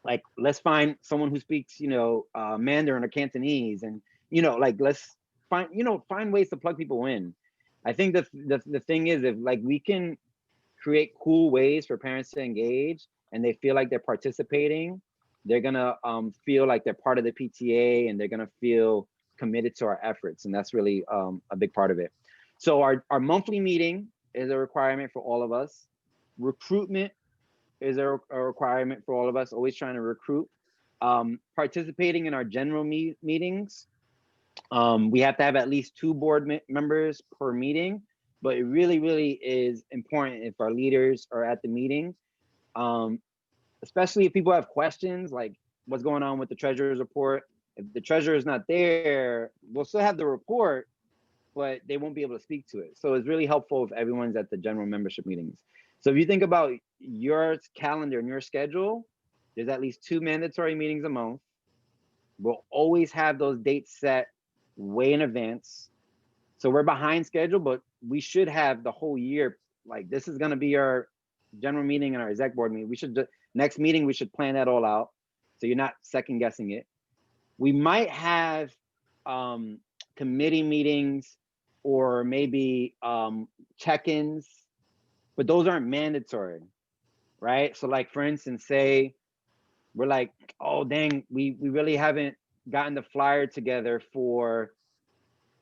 like let's find someone who speaks, Mandarin or Cantonese and, like let's find ways to plug people in. I think the thing is if like we can create cool ways for parents to engage and they feel like they're participating, they're gonna feel like they're part of the PTA and they're gonna feel committed to our efforts. And that's really a big part of it. So our monthly meeting is a requirement for all of us. Recruitment is a requirement for all of us, always trying to recruit. Participating in our general meetings. We have to have at least 2 board members per meeting, but it really, really is important if our leaders are at the meeting, especially if people have questions like what's going on with the treasurer's report. If the treasurer is not there, we'll still have the report, but they won't be able to speak to it. So it's really helpful if everyone's at the general membership meetings. So if you think about your calendar and your schedule, there's at least 2 mandatory meetings a month. We'll always have those dates set way in advance. So we're behind schedule, but we should have the whole year. Like this is going to be our general meeting and our exec board meeting. Next meeting, we should plan that all out. So you're not second guessing it. We might have committee meetings or maybe check-ins, but those aren't mandatory, right? So like, for instance, say we're like, oh, dang, we really haven't gotten the flyer together for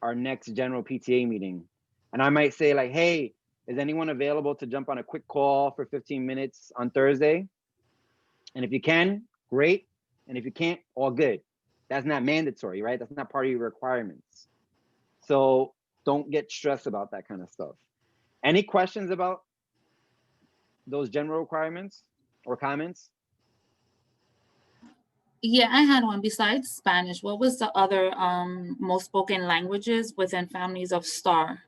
our next general PTA meeting. And I might say like, hey, Is anyone available to jump on a quick call for 15 minutes on Thursday? And if you can, great. And if you can't, all good. That's not mandatory, right? That's not part of your requirements. So don't get stressed about that kind of stuff. Any questions about those general requirements or comments? Yeah, I had one. Besides Spanish, what was the other most spoken languages within families of STAR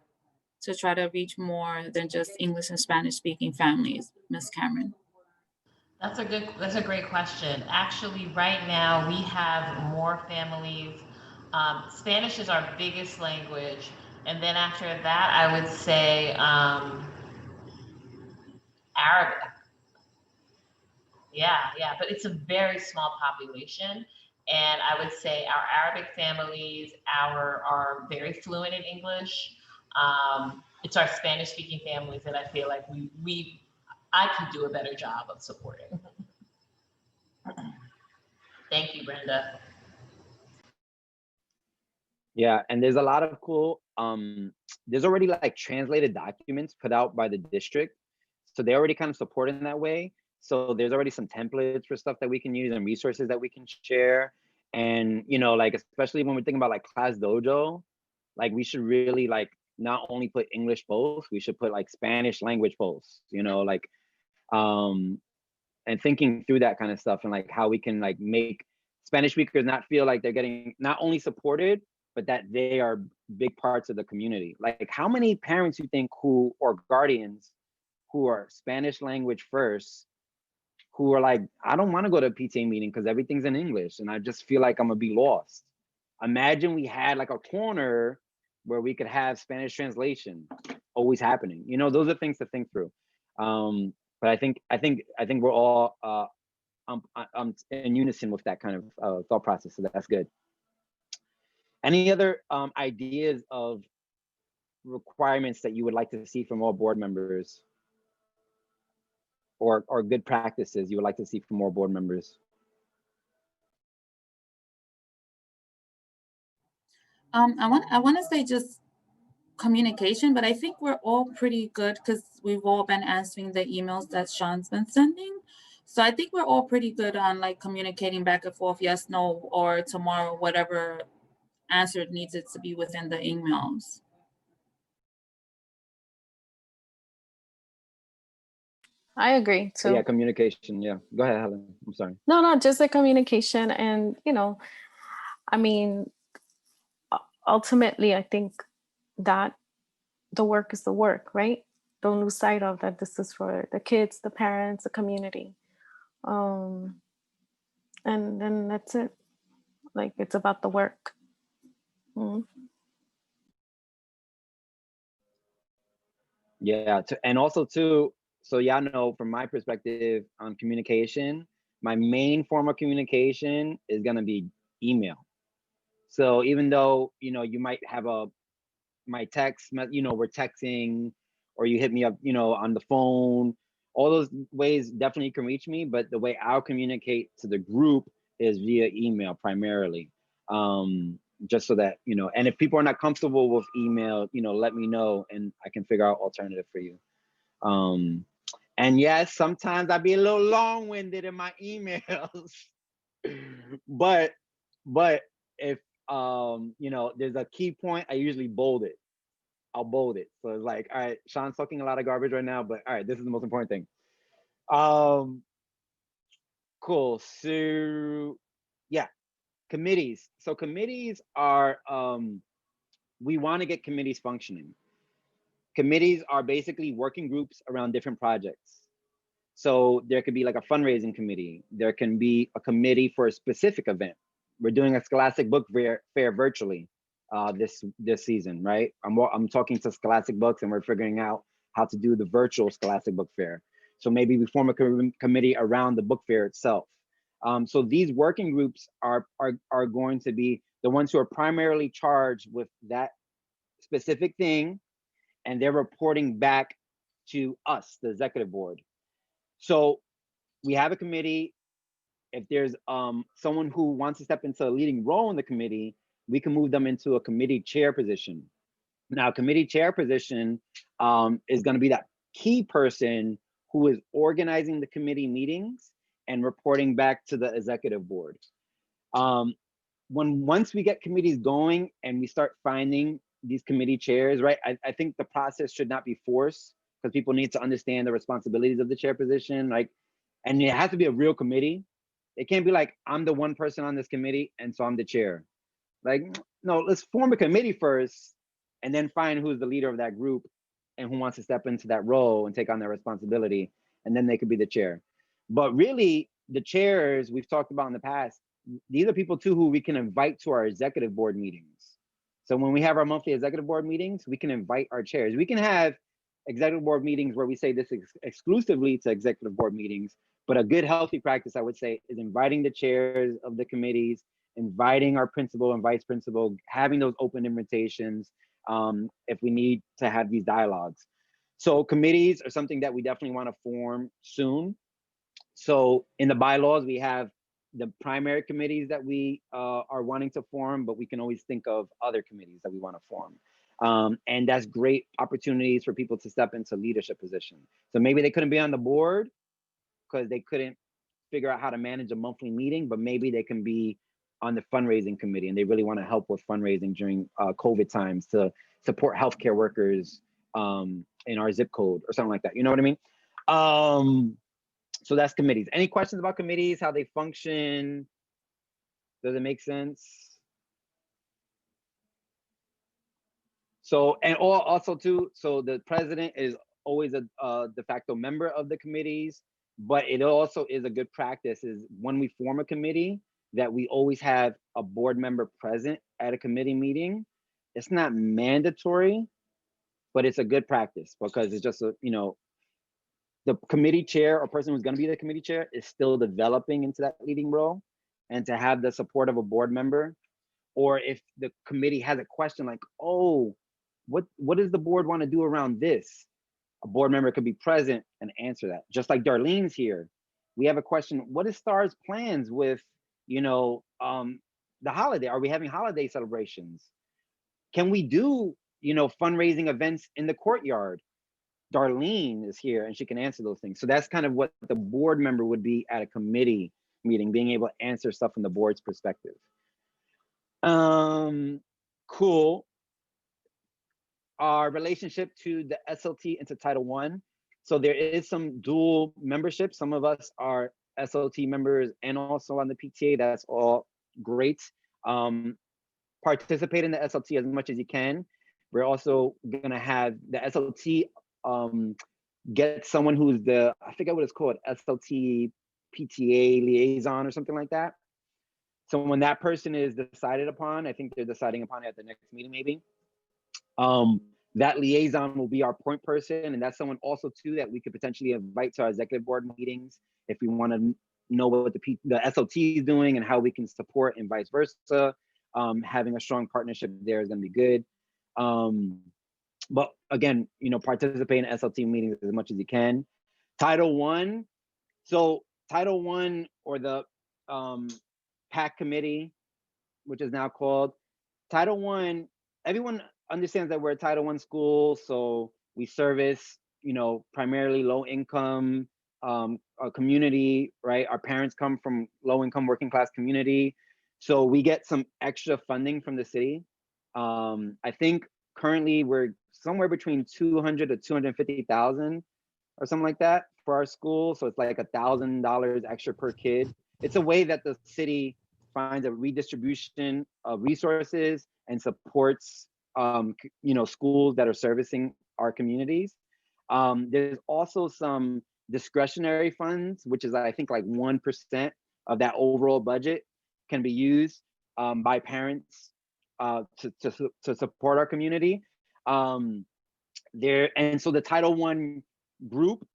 to try to reach more than just English and Spanish speaking families, Miss Cameron? That's a great question. Actually, right now we have more families. Spanish is our biggest language, and then after that, I would say Arabic. Yeah, but it's a very small population. And I would say our Arabic families are very fluent in English. It's our Spanish speaking families that I feel like I could do a better job of supporting. Thank you, Brenda. Yeah, and there's a lot of cool, there's already like translated documents put out by the district. So they already kind of support in that way. So there's already some templates for stuff that we can use and resources that we can share. And, you know, like, especially when we're thinking about like Class Dojo, like we should really like not only put English posts, we should put like Spanish language posts, you know, like, and thinking through that kind of stuff and like how we can like make Spanish speakers not feel like they're getting not only supported, but that they are big parts of the community. Like how many parents you think who, or guardians who are Spanish language first, who are like, I don't want to go to a PTA meeting because everything's in English and I just feel like I'm gonna be lost. Imagine we had like a corner where we could have Spanish translation always happening. You know, those are things to think through. But I think we're all in unison with that kind of thought process. So that's good. Any other ideas of requirements that you would like to see from all board members, or good practices you would like to see from more board members? I want to say just communication, but I think we're all pretty good because we've all been answering the emails that Sean's been sending. So I think we're all pretty good on like communicating back and forth, yes, no, or tomorrow, whatever answer needs it to be within the emails. I agree too. Yeah, communication. Yeah, go ahead, Helen. I'm sorry. No, just the communication. And, you know, I mean, ultimately, I think that the work is the work, right? Don't lose sight of that this is for the kids, the parents, the community. And then that's it. Like, it's about the work. Mm. Yeah, and also too, so y'all know from my perspective on communication, my main form of communication is gonna be email. So even though, you know, you might have my text, you know, we're texting, or you hit me up, you know, on the phone, all those ways definitely can reach me, but the way I'll communicate to the group is via email primarily. Just so that, you know, and if people are not comfortable with email, you know, let me know and I can figure out alternative for you. And yes, sometimes I'll be a little long-winded in my emails, but if you know, there's a key point, I usually bold it. I'll bold it. So it's like, all right, Sean's talking a lot of garbage right now, but all right, this is the most important thing. Cool. So yeah, committees. So committees are, we want to get committees functioning. Committees are basically working groups around different projects. So there could be like a fundraising committee. There can be a committee for a specific event. We're doing a Scholastic Book Fair virtually this season, right? I'm talking to Scholastic Books and we're figuring out how to do the virtual Scholastic Book Fair. So maybe we form a committee around the book fair itself. So these working groups are going to be the ones who are primarily charged with that specific thing, and they're reporting back to us, the executive board. So we have a committee. If there's someone who wants to step into a leading role in the committee, we can move them into a committee chair position. Now, committee chair position is going to be that key person who is organizing the committee meetings and reporting back to the executive board. Once we get committees going and we start finding these committee chairs, right? I think the process should not be forced, because people need to understand the responsibilities of the chair position. Like, and it has to be a real committee. It can't be like, I'm the one person on this committee and so I'm the chair. Like, no, let's form a committee first and then find who's the leader of that group and who wants to step into that role and take on that responsibility, and then they could be the chair. But really, the chairs we've talked about in the past, these are people too who we can invite to our executive board meetings. So when we have our monthly executive board meetings, we can invite our chairs. We can have executive board meetings where we say this exclusively to executive board meetings, but a good healthy practice, I would say, is inviting the chairs of the committees, inviting our principal and vice principal, having those open invitations if we need to have these dialogues. So committees are something that we definitely want to form soon. So in the bylaws, we have the primary committees that we are wanting to form, but we can always think of other committees that we want to form. And that's great opportunities for people to step into leadership position. So maybe they couldn't be on the board because they couldn't figure out how to manage a monthly meeting, but maybe they can be on the fundraising committee and they really want to help with fundraising during COVID times to support healthcare workers in our zip code or something like that. You know what I mean? So that's committees. Any questions about committees, how they function? Does it make sense? So, and also too, so the president is always a de facto member of the committees, but it also is a good practice is when we form a committee that we always have a board member present at a committee meeting. It's not mandatory, but it's a good practice because it's just a, you know, the committee chair or person who's going to be the committee chair is still developing into that leading role, and to have the support of a board member, or if the committee has a question like, oh, what does the board want to do around this? A board member could be present and answer that. Just like Darlene's here. We have a question, what is STAR's plans with, you know, the holiday? Are we having holiday celebrations? Can we do, you know, fundraising events in the courtyard? Darlene is here and she can answer those things. So that's kind of what the board member would be at a committee meeting, being able to answer stuff from the board's perspective. Cool. Our relationship to the SLT into Title I. So there is some dual membership. Some of us are SLT members and also on the PTA. That's all great. Participate in the SLT as much as you can. We're also gonna have the SLT get someone who's the, I forget what it's called, SLT PTA liaison or something like that. So when that person is decided upon, I think they're deciding upon it at the next meeting maybe. That liaison will be our point person, and that's someone also too that we could potentially invite to our executive board meetings if we want to know what the SLT is doing and how we can support and vice versa. Having a strong partnership there is going to be good. But again, you know, participate in SLT meetings as much as you can. Title I. So Title I, or the PAC committee, which is now called Title I, everyone understands that we're a Title I school, so we service, you know, primarily low income community, right? Our parents come from low income working class community, so we get some extra funding from the city. I think currently we're somewhere between 200 to 250,000 or something like that for our school. So it's like $1,000 extra per kid. It's a way that the city finds a redistribution of resources and supports, you know, schools that are servicing our communities. There's also some discretionary funds, which is I think like 1% of that overall budget can be used by parents to support our community. And so the Title I group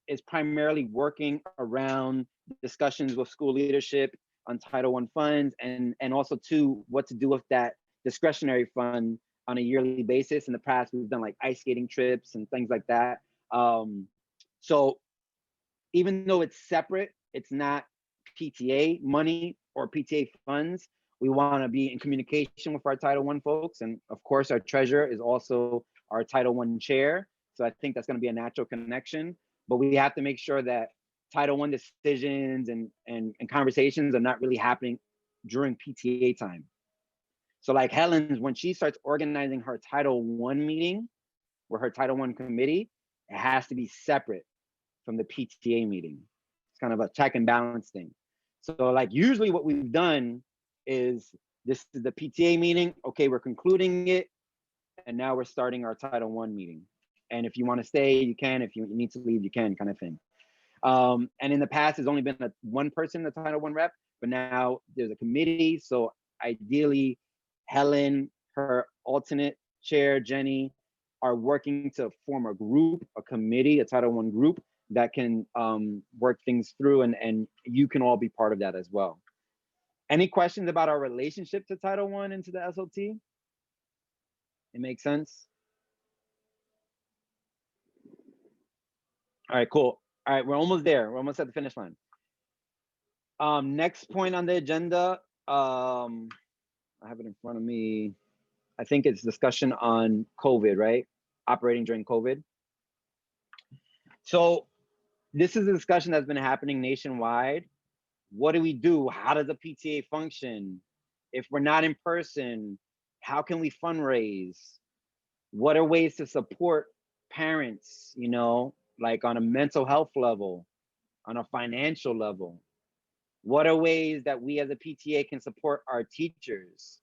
is primarily working around discussions with school leadership on Title I funds, and also too what to do with that discretionary fund on a yearly basis. In the past, we've done like ice skating trips and things like that. So even though it's separate, it's not PTA money or PTA funds, We want to be in communication with our Title I folks. And of course, our treasurer is also our Title I chair. So I think that's going to be a natural connection. But we have to make sure that Title I decisions and conversations are not really happening during PTA time. So like Helen's, when she starts organizing her Title I meeting with her Title I committee, it has to be separate from the PTA meeting. It's kind of a check and balance thing. So like usually what we've done is this is the PTA meeting. Okay, we're concluding it. And now we're starting our Title I meeting. And if you want to stay, you can. If you need to leave, you can, kind of thing. And in the past, there's only been one person, the Title I rep, but now there's a committee. So ideally, Helen, her alternate chair, Jenny, are working to form a group, a committee, a Title I group that can work things through, and you can all be part of that as well. Any questions about our relationship to Title I and to the SLT? It makes sense? All right, cool. All right, we're almost there. We're almost at the finish line. Next point on the agenda, I have it in front of me. I think it's discussion on COVID, right? Operating during COVID. So this is a discussion that's been happening nationwide. What do we do? How does a PTA function? If we're not in person, how can we fundraise? What are ways to support parents, you know, like on a mental health level, on a financial level? What are ways that we as a PTA can support our teachers,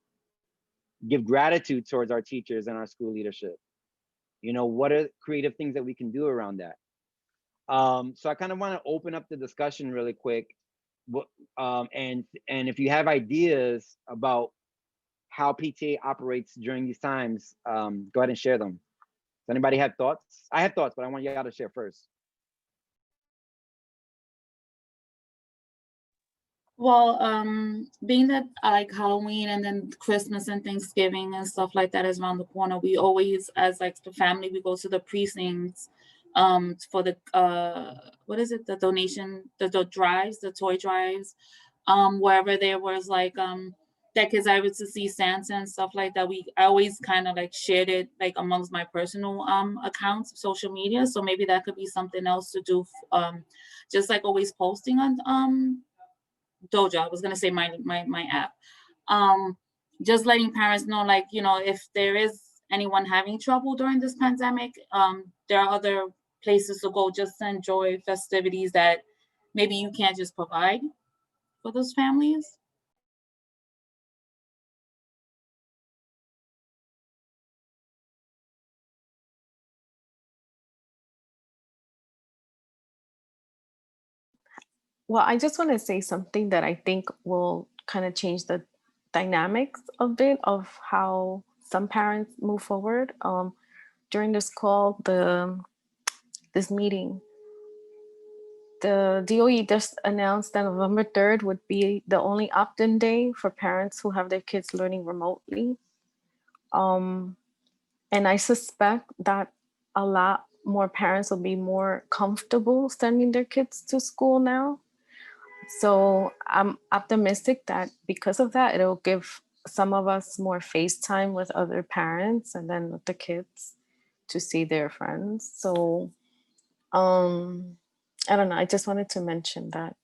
give gratitude towards our teachers and our school leadership? You know, what are creative things that we can do around that? So I kind of want to open up the discussion really quick. And if you have ideas about how PTA operates during these times, go ahead and share them. Does anybody have thoughts? I have thoughts, but I want y'all to share first. Well, being that like Halloween and then Christmas and Thanksgiving and stuff like that is around the corner, we always, as like the family, we go to the precincts for the what is it, the donation, the drives, the toy drives, wherever there was like that kids able to see Santa and stuff like that. I always kind of like shared it like amongst my personal accounts, social media. So maybe that could be something else to do, just like always posting on Dojo. I was gonna say my app. Just letting parents know, like, you know, if there is anyone having trouble during this pandemic, there are other places to go just to enjoy festivities that maybe you can't just provide for those families. Well, I just want to say something that I think will kind of change the dynamics a bit of how some parents move forward. During this call, this meeting, the DOE just announced that November 3rd would be the only opt-in day for parents who have their kids learning remotely. And I suspect that a lot more parents will be more comfortable sending their kids to school now. So I'm optimistic that because of that, it'll give some of us more FaceTime with other parents and then with the kids to see their friends. So I don't know. I just wanted to mention that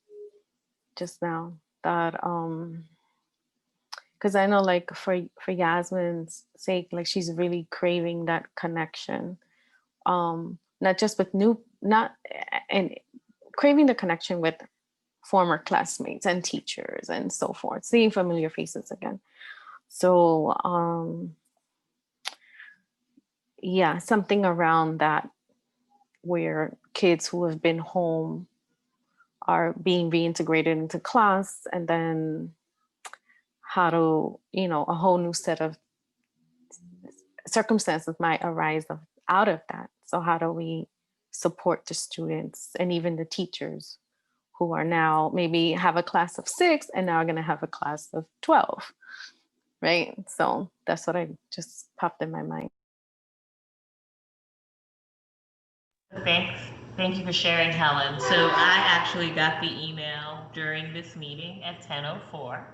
just now, that because I know, like, for Yasmin's sake, like, she's really craving that connection, not just with and craving the connection with former classmates and teachers and so forth, seeing familiar faces again. So yeah, something around that, where kids who have been home are being reintegrated into class, and then how to, you know, a whole new set of circumstances might arise out of that. So how do we support the students and even the teachers who are now maybe have a class of 6 and now are going to have a class of 12, right? So that's what I just popped in my mind. Thanks. Thank you for sharing, Helen. So I actually got the email during this meeting at 10:04.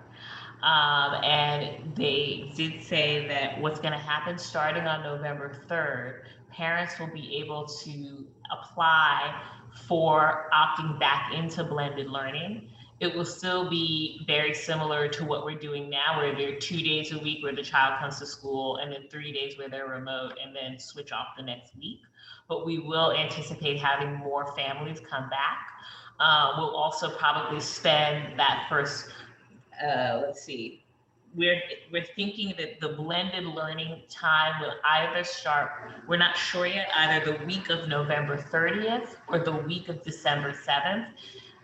And they did say that what's going to happen starting on November 3rd, parents will be able to apply for opting back into blended learning. It will still be very similar to what we're doing now, where there are 2 days a week where the child comes to school and then 3 days where they're remote and then switch off the next week. But we will anticipate having more families come back. We'll also probably spend that first, let's see, we're thinking that the blended learning time will either start, we're not sure yet, either the week of November 30th or the week of December 7th.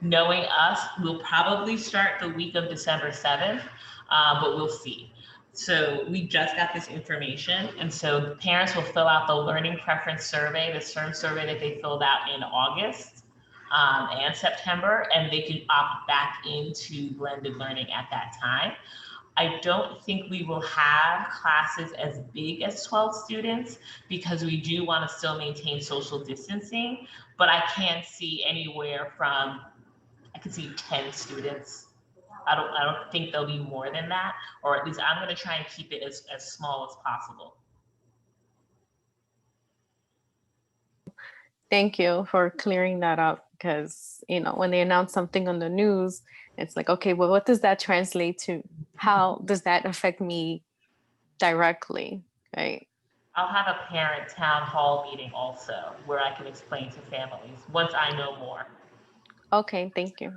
Knowing us, we'll probably start the week of December 7th, but we'll see. So we just got this information, and so the parents will fill out the learning preference survey, the CERN survey that they filled out in August and September, and they can opt back into blended learning at that time. I don't think we will have classes as big as 12 students because we do want to still maintain social distancing, but I can see anywhere from, I could see 10 students. I don't think there'll be more than that, or at least I'm going to try and keep it as small as possible. Thank you for clearing that up, because when they announce something on the news, it's like, okay, well, what does that translate to? How does that affect me directly, right? I'll have a parent town hall meeting also where I can explain to families once I know more. Okay, thank you.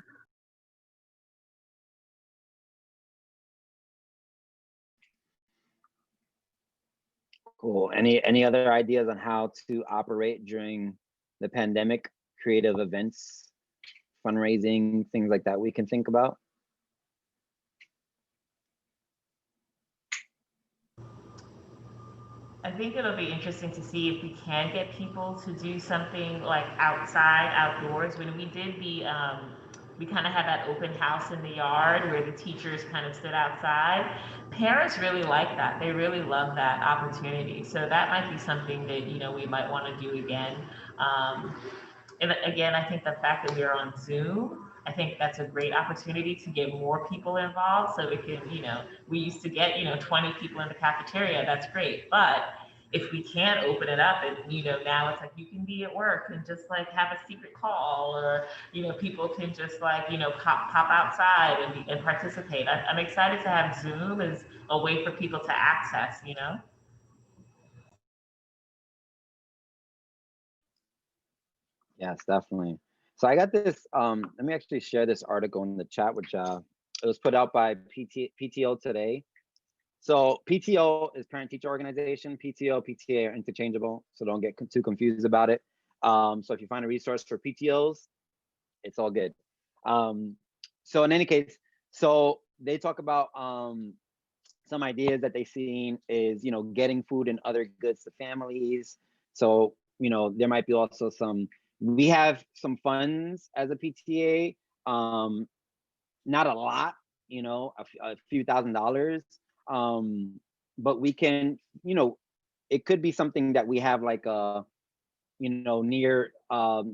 Cool. Any other ideas on how to operate during the pandemic? Creative events, fundraising, things like that we can think about? I think it'll be interesting to see if we can get people to do something like outside, outdoors. When we did we kind of had that open house in the yard where the teachers kind of stood outside. Parents really like that. They really love that opportunity. So that might be something that, we might want to do again. And again, I think the fact that we're on Zoom, I think that's a great opportunity to get more people involved. So it can, we used to get, 20 people in the cafeteria. That's great. But if we can open it up and, now it's like you can be at work and just like have a secret call, or, people can just like, pop outside and participate. I'm excited to have Zoom as a way for people to access, Yes, definitely. So I got this, let me actually share this article in the chat with y'all. It was put out by PTO today. So PTO is parent teacher organization. PTO, PTA are interchangeable, so don't get too confused about it. So if you find a resource for PTOs, it's all good. So in any case, so they talk about some ideas that they've seen is, getting food and other goods to families. So, there might be also we have some funds as a PTA, not a lot, a few $1,000s, but we can, it could be something that we have like near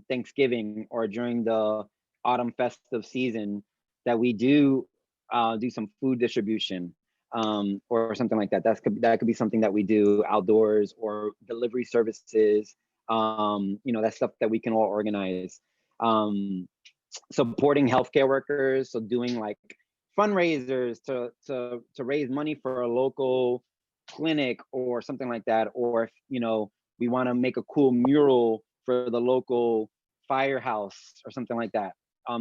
Thanksgiving or during the autumn festive season, that we do some food distribution or something like that. That could be something that we do outdoors, or delivery services. That's stuff that we can all organize. Supporting healthcare workers, so doing like fundraisers to raise money for a local clinic or something like that, or if we want to make a cool mural for the local firehouse or something like that.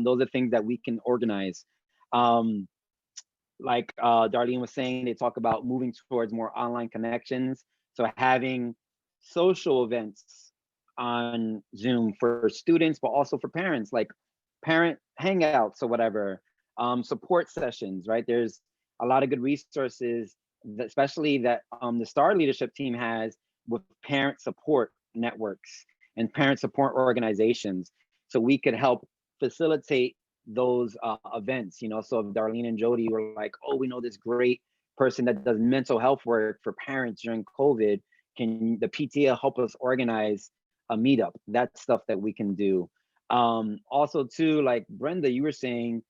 Those are things that we can organize. Like Darlene was saying, they talk about moving towards more online connections, so having social events on Zoom for students, but also for parents, like parent hangouts or whatever, support sessions, right? There's a lot of good resources, especially that the STAR leadership team has, with parent support networks and parent support organizations. So we could help facilitate those events, so if Darlene and Jody were like, oh, we know this great person that does mental health work for parents during COVID, can the PTA help us organize a meetup? That's stuff that we can do. Also too, like Brenda, you were saying,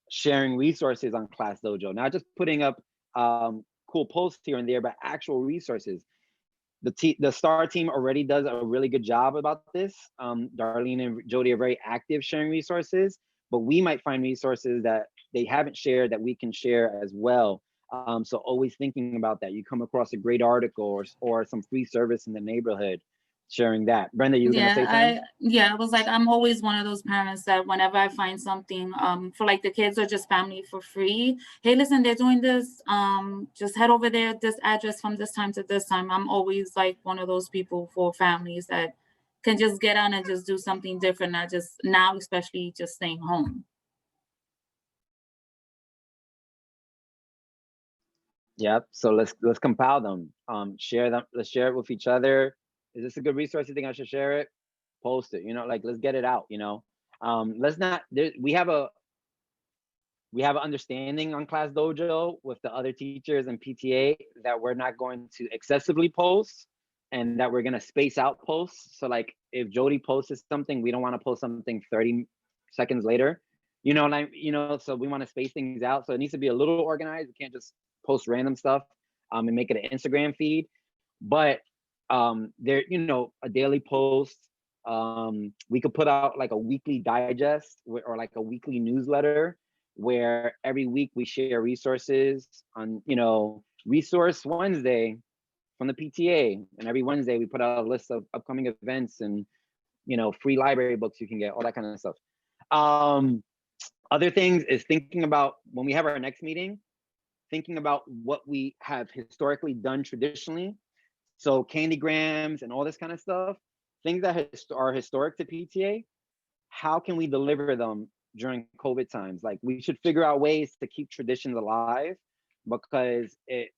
sharing resources on Class Dojo, not just putting up cool posts here and there, but actual resources. The STAR team already does a really good job about this. Darlene and Jody are very active sharing resources, but we might find resources that they haven't shared that we can share as well. So always thinking about that. You come across a great article or some free service in the neighborhood, sharing that. Brenda, you were gonna say something? I was like, I'm always one of those parents that whenever I find something for like the kids or just family for free, hey, listen, they're doing this, just head over there, this address from this time to this time. I'm always like one of those people for families that can just get on and just do something different, not just now, especially just staying home. Yep. So let's compile them. Share them. Let's share it with each other. Is this a good resource? You think I should share it? Post it. You know, like let's get it out. You know, let's not. We have an understanding on Class Dojo with the other teachers and PTA that we're not going to excessively post, and that we're gonna space out posts. So like if Jody posts something, we don't want to post something 30 seconds later. You know, so we want to space things out. So it needs to be a little organized. We can't just post random stuff and make it an Instagram feed. But there, a daily post. We could put out like a weekly digest or like a weekly newsletter where every week we share resources on, Resource Wednesday from the PTA. And every Wednesday we put out a list of upcoming events and, free library books you can get, all that kind of stuff. Other things is thinking about when we have our next meeting, thinking about what we have historically done traditionally. So candygrams and all this kind of stuff, things that are historic to PTA, how can we deliver them during COVID times? Like we should figure out ways to keep traditions alive because it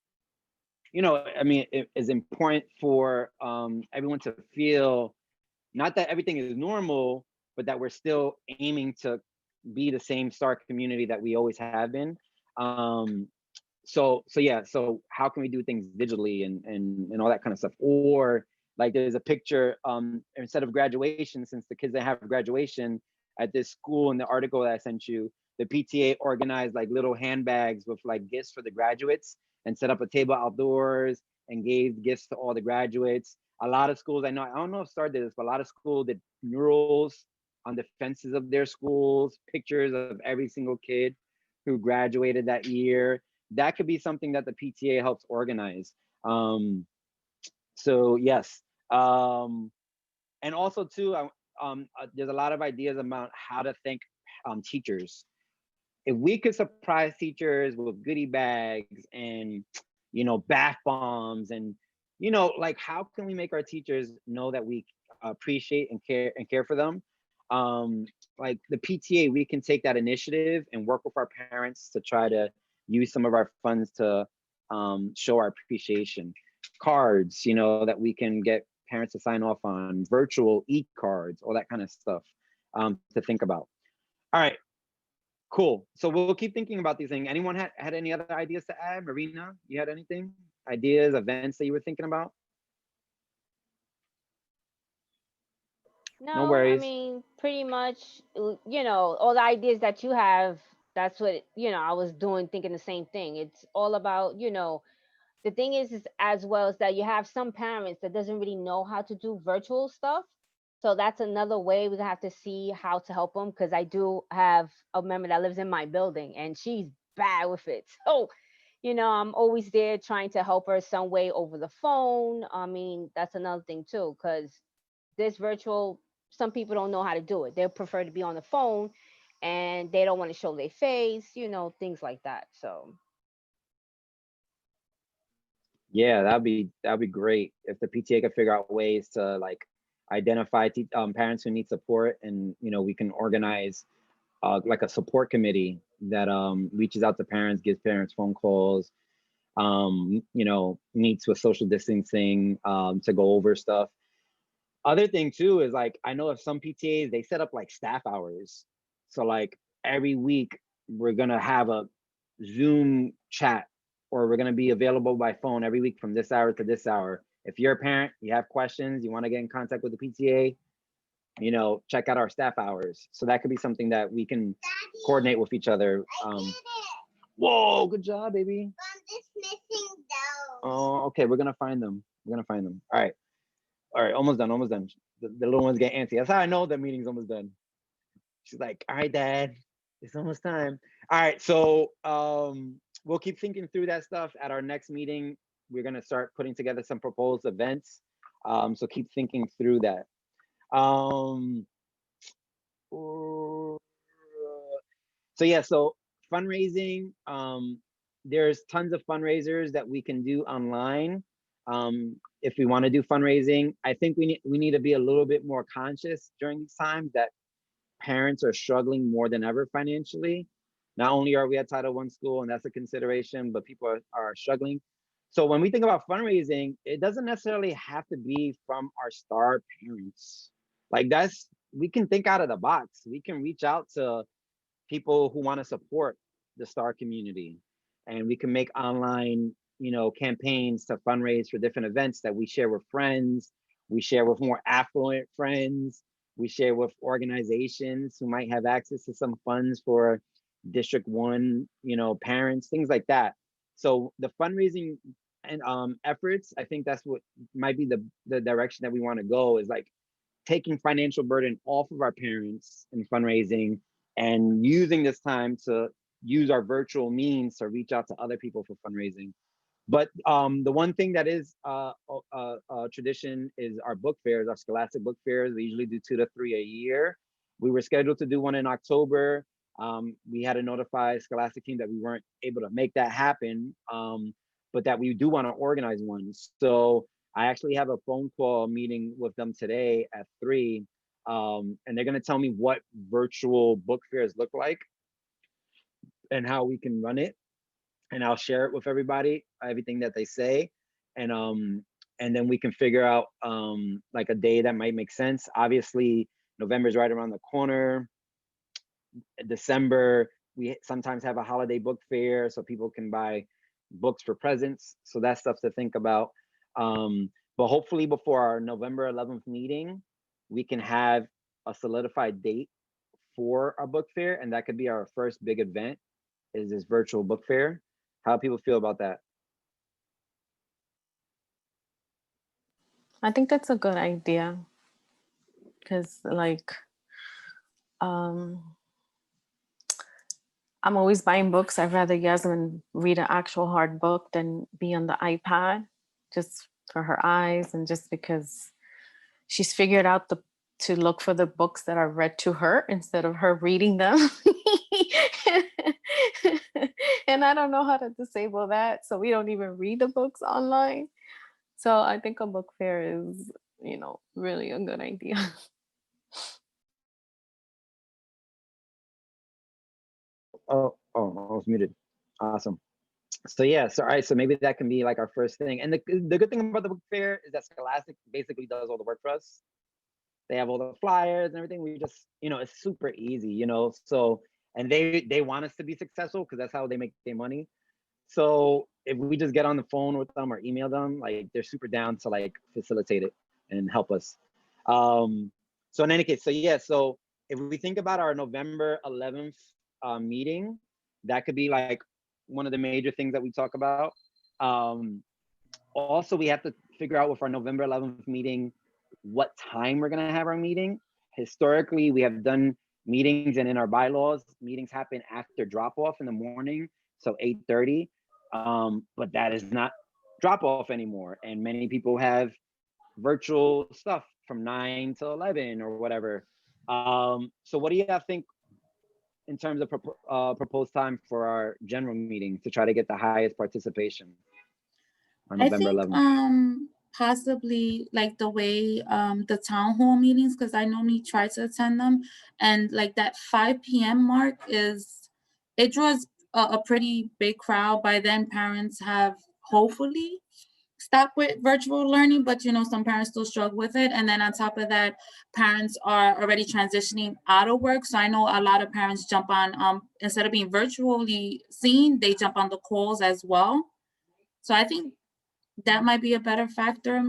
is important for everyone to feel not that everything is normal, but that we're still aiming to be the same STAR community that we always have been. So how can we do things digitally and all that kind of stuff? Or like there's a picture instead of graduation, since the kids that have graduation at this school in the article that I sent you, the PTA organized like little handbags with like gifts for the graduates and set up a table outdoors and gave gifts to all the graduates. A lot of schools, I don't know if STAR did this, but a lot of schools did murals on the fences of their schools, pictures of every single kid who graduated that year. That could be something that the PTA helps organize. So yes, and also too, there's a lot of ideas about how to thank teachers. If we could surprise teachers with goodie bags and bath bombs and like how can we make our teachers know that we appreciate and care for them? Like the PTA, we can take that initiative and work with our parents to try to use some of our funds to show our appreciation. Cards, that we can get parents to sign off on, virtual e-cards, all that kind of stuff to think about. All right, cool. So we'll keep thinking about these things. Anyone had any other ideas to add? Marina, you had anything? Ideas, events that you were thinking about? No, worries. I mean, pretty much, all the ideas that you have, that's what, I was doing, thinking the same thing. It's all about, the thing is as well as that you have some parents that doesn't really know how to do virtual stuff. So that's another way we have to see how to help them. Cause I do have a member that lives in my building and she's bad with it. So, I'm always there trying to help her some way over the phone. I mean, that's another thing too, cause this virtual, some people don't know how to do it. They prefer to be on the phone and they don't want to show their face, things like that. So Yeah, that'd be great if the PTA could figure out ways to like identify parents who need support, and we can organize like a support committee that reaches out to parents, gives parents phone calls, meets with social distancing to go over stuff. Other thing too is like I know of some PTAs, they set up like staff hours. So like every week we're gonna have a Zoom chat, or we're gonna be available by phone every week from this hour to this hour. If you're a parent, you have questions, you want to get in contact with the PTA, check out our staff hours. So that could be something that we can coordinate with each other. Whoa, good job, baby. Oh, okay, we're gonna find them. All right, almost done, the little ones get antsy. That's how I know the meeting's almost done. She's like, all right, dad, it's almost time. All right, so we'll keep thinking through that stuff. At our next meeting, we're gonna start putting together some proposed events. So keep thinking through that. So yeah, so fundraising, there's tons of fundraisers that we can do online. If we want to do fundraising, I think we need to be a little bit more conscious during these times that parents are struggling more than ever financially. Not only are we at Title I school, and that's a consideration, but people are struggling. So when we think about fundraising, it doesn't necessarily have to be from our star parents. Like we can think out of the box. We can reach out to people who want to support the star community, and we can make online campaigns to fundraise for different events that we share with friends, we share with more affluent friends, we share with organizations who might have access to some funds for District 1 parents, things like that. So the fundraising and efforts, I think that's what might be the direction that we want to go, is like taking financial burden off of our parents in fundraising and using this time to use our virtual means to reach out to other people for fundraising. But the one thing that is tradition is our book fairs, our scholastic book fairs. We usually do 2 to 3 a year. We were scheduled to do one in October. We had to notify Scholastic team that we weren't able to make that happen, but that we do want to organize one. So I actually have a phone call meeting with them today at 3, and they're going to tell me what virtual book fairs look like and how we can run it. And I'll share it with everybody, everything that they say. And then we can figure out like a day that might make sense. Obviously, November is right around the corner. December, we sometimes have a holiday book fair so people can buy books for presents. So that's stuff to think about. But hopefully before our November 11th meeting, we can have a solidified date for our book fair. And that could be our first big event, is this virtual book fair. How people feel about that? I think that's a good idea, because like I'm always buying books. I'd rather Yasmin read an actual hard book than be on the iPad, just for her eyes, and just because she's figured out to look for the books that are read to her instead of her reading them. And I don't know how to disable that, so we don't even read the books online. So I think a book fair is, really a good idea. Oh, I was muted. Awesome. So yeah, so all right, so maybe that can be like our first thing. And the good thing about the book fair is that Scholastic basically does all the work for us. They have all the flyers and everything. We just, it's super easy, So, and they want us to be successful because that's how they make their money. So if we just get on the phone with them or email them, like they're super down to like facilitate it and help us. So in any case, so yeah, so if we think about our November 11th meeting, that could be like one of the major things that we talk about. Also, we have to figure out with our November 11th meeting what time we're going to have our meeting. Historically, we have done meetings, and in our bylaws, meetings happen after drop off in the morning, so 8:30. But that is not drop off anymore, and many people have virtual stuff from 9 to 11 or whatever. So what do you think in terms of proposed time for our general meeting to try to get the highest participation on I November think 11th? possibly like the way the town hall meetings, because I normally try to attend them, and like that 5 p.m. mark it draws a pretty big crowd. By then parents have hopefully stopped with virtual learning, but some parents still struggle with it. And then on top of that, parents are already transitioning out of work. So I know a lot of parents jump on instead of being virtually seen, they jump on the calls as well. So I think that might be a better factor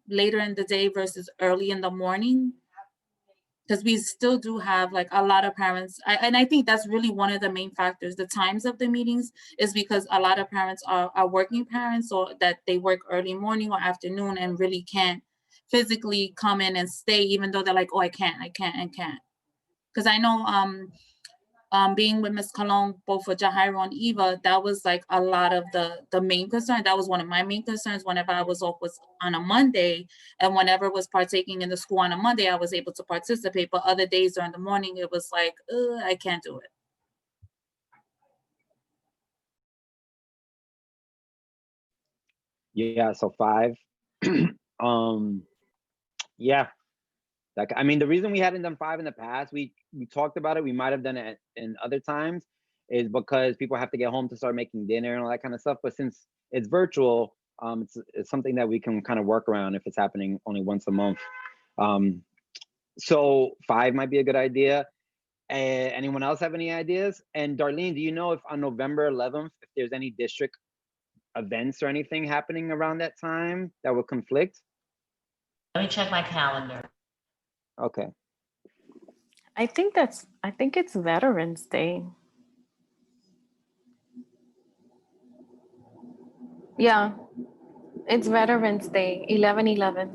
later in the day versus early in the morning. because we still do have like a lot of parents. And I think that's really one of the main factors. The times of the meetings is because a lot of parents are working parents, or that they work early morning or afternoon and really can't physically come in and stay, even though they're like, oh, I can't. Because I know being with Miss Colon, both for Jahairo and Eva, that was like a lot of the main concern. That was one of my main concerns whenever I was off was on a Monday, and whenever was partaking in the school on a Monday, I was able to participate. But other days during the morning, it was like, I can't do it. Yeah, so 5. Yeah. Like, I mean, the reason we hadn't done 5 in the past, we talked about it, we might have done it in other times, is because people have to get home to start making dinner and all that kind of stuff. But since it's virtual, it's something that we can kind of work around if it's happening only once a month. So 5 might be a good idea. Anyone else have any ideas? And Darlene, do you know if on November 11th, if there's any district events or anything happening around that time that would conflict? Let me check my calendar. Okay. I think it's Veterans Day. Yeah, it's Veterans Day, 11/11.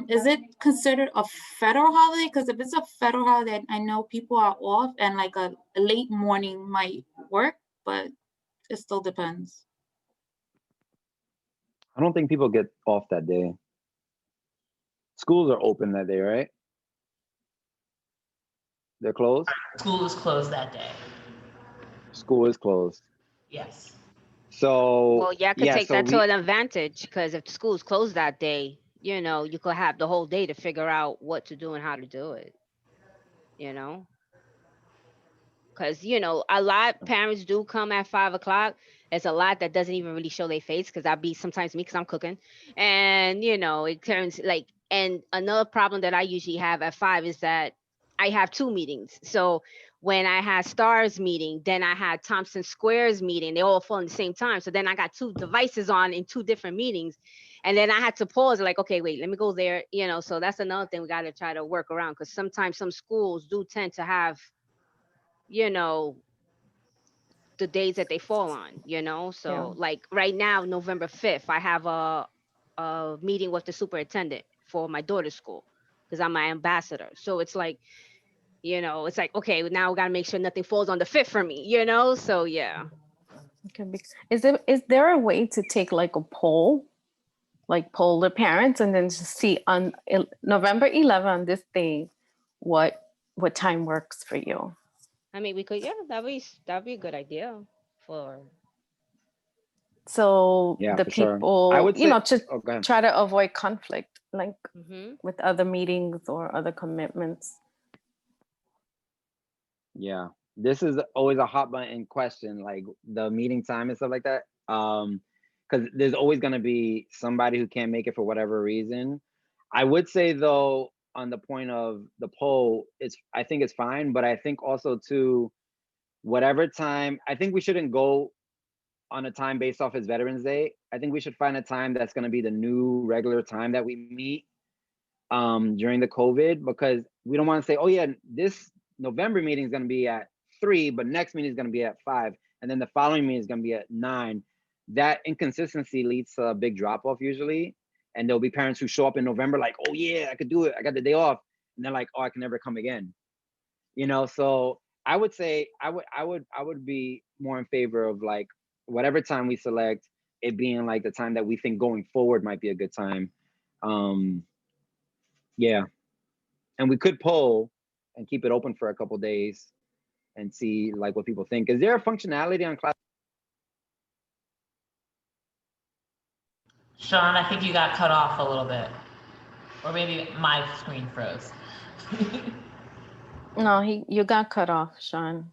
Is it considered a federal holiday? Because if it's a federal holiday, I know people are off, and like a late morning might work, but it still depends. I don't think people get off that day. Schools are open that day, right? They're closed? School is closed that day. School is closed. Yes. So Well, yeah, I could yeah, take so that to an advantage, because if school's closed that day, you know, you could have the whole day to figure out what to do and how to do it. You know, because you know, a lot parents do come at 5 o'clock. It's a lot that doesn't even really show their face, because I'll be sometimes me because I'm cooking, and you know, it turns like. And another problem that I usually have at 5 is that I have 2 meetings. So when I had Stars meeting, then I had Thompson Squares meeting. They all fall in the same time. So then I got 2 devices on in 2 different meetings, and then I had to pause. Like, okay, wait, let me go there. You know, so that's another thing we got to try to work around, because sometimes some schools do tend to have, you know, the days that they fall on, you know. So Yeah. like right now, November 5th, I have a meeting with the superintendent for my daughter's school, because I'm my ambassador. So it's like, you know, it's like, okay, now we got to make sure nothing falls on the 5th for me, you know. So yeah. Okay. Is there a way to take like a poll, like poll the parents, and then just see on November 11th on this day, what time works for you? I mean, we could, yeah, that'd be a good idea for. So yeah, the for sure. I people, would you say, know, to oh, go ahead. try to avoid conflict, like Mm-hmm. with other meetings or other commitments. Yeah, this is always a hot button question, like the meeting time and stuff like that. Because there's always gonna be somebody who can't make it for whatever reason. I would say though, on the point of the poll, I think it's fine, but I think also too, whatever time, I think we shouldn't go on a time based off his Veterans Day. I think we should find a time that's gonna be the new regular time that we meet during the COVID, because we don't want to say, oh yeah, this November meeting is going to be at 3, but next meeting is going to be at 5, and then the following meeting is going to be at 9. That inconsistency leads to a big drop off usually, and there'll be parents who show up in November like, oh yeah, I could do it, I got the day off, and they're like, oh, I can never come again. You know, so I would say I would be more in favor of like whatever time we select, it being like the time that we think going forward might be a good time. Yeah, and we could poll and keep it open for a couple days and see like what people think. Is there a functionality on class? Sean, I think you got cut off a little bit, or maybe my screen froze. No, you got cut off, Sean.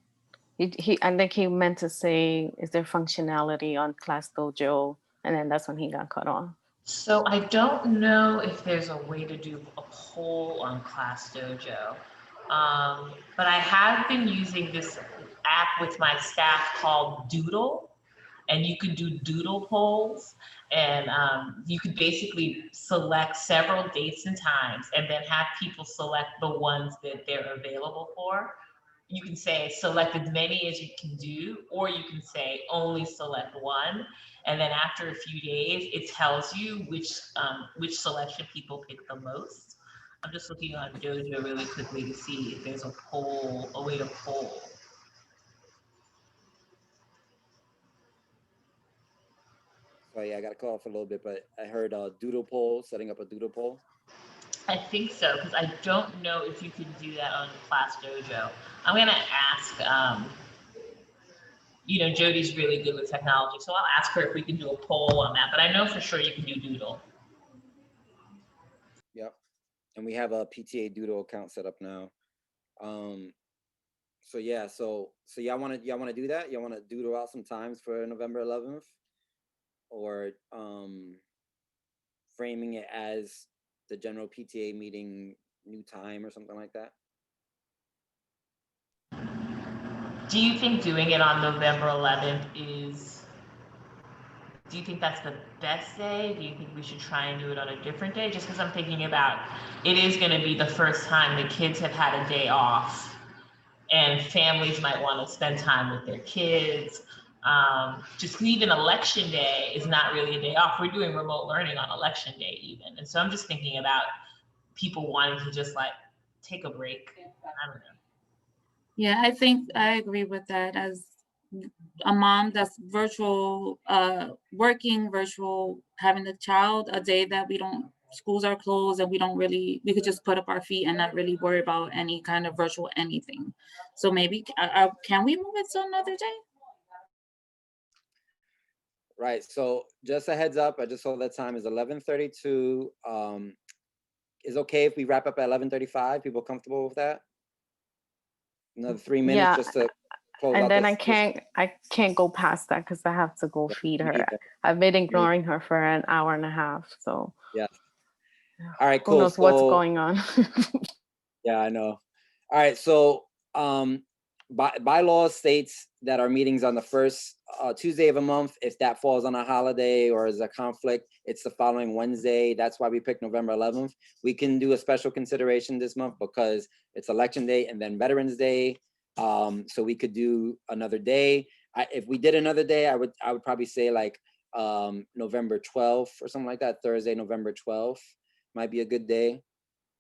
I think he meant to say, is there functionality on Class Dojo? And then that's when he got cut off. So I don't know if there's a way to do a poll on Class Dojo, but I have been using this app with my staff called Doodle. and you can do doodle polls, and you could basically select several dates and times and then have people select the ones that they're available for. You can say select as many as you can do, or you can say only select one. And then after a few days, it tells you which selection people pick the most. I'm just looking on Dojo really quickly to see if there's a poll, a way to poll. So yeah, I got to call off a little bit, but I heard doodle poll, setting up a doodle poll. I think so, because I don't know if you can do that on Class Dojo. I'm gonna ask, Jody's really good with technology, so I'll ask her if we can do a poll on that, but I know for sure you can do Doodle. Yep. And we have a PTA doodle account set up now. So yeah, so y'all want to do that? Y'all want to doodle out some times for November 11th, or framing it as the general PTA meeting new time or something like that? Do you think doing it on November 11th do you think that's the best day? Do you think we should try and do it on a different day? Just because I'm thinking about, it is going to be the first time the kids have had a day off, and families might want to spend time with their kids. Just even election day is not really a day off. We're doing remote learning on election day even. And so I'm just thinking about people wanting to just like take a break. I don't know. Yeah, I think I agree with that. As a mom that's virtual, working virtual, having a child, a day that schools are closed and we could just put up our feet and not really worry about any kind of virtual anything. So maybe, can we move it to another day? Right. So just a heads up, I just saw that time is 11:32. Is okay if we wrap up at 11:35? People comfortable with that? Another 3 minutes Yeah, just to close out. and then I can't go past that because I have to go feed her. either. I've been ignoring her for an hour and a half. So Yeah. All right, who cool. knows what's going on? Yeah, I know. All right, so bylaw states that our meetings on the first Tuesday of a month. If that falls on a holiday or is a conflict, it's the following Wednesday. That's why we picked November 11th. We can do a special consideration this month because it's election day and then Veterans Day. So we could do another day. If we did another day, I would probably say like November 12th or something like that. Thursday, November 12th might be a good day.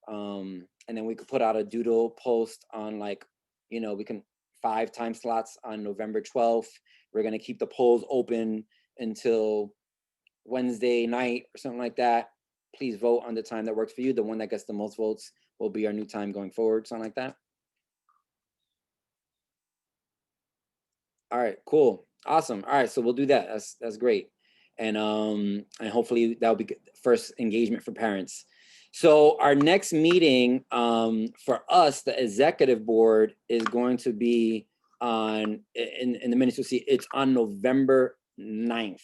And then we could put out a doodle post on like, we can 5 time slots on November 12th. We're going to keep the polls open until Wednesday night or something like that. Please vote on the time that works for you. The one that gets the most votes will be our new time going forward, something like that. All right, cool. Awesome. All right, so we'll do that. That's great. And hopefully that'll be good. First engagement for parents. So our next meeting for us, the executive board, is going to be in the minutes you'll see, it's on November 9th.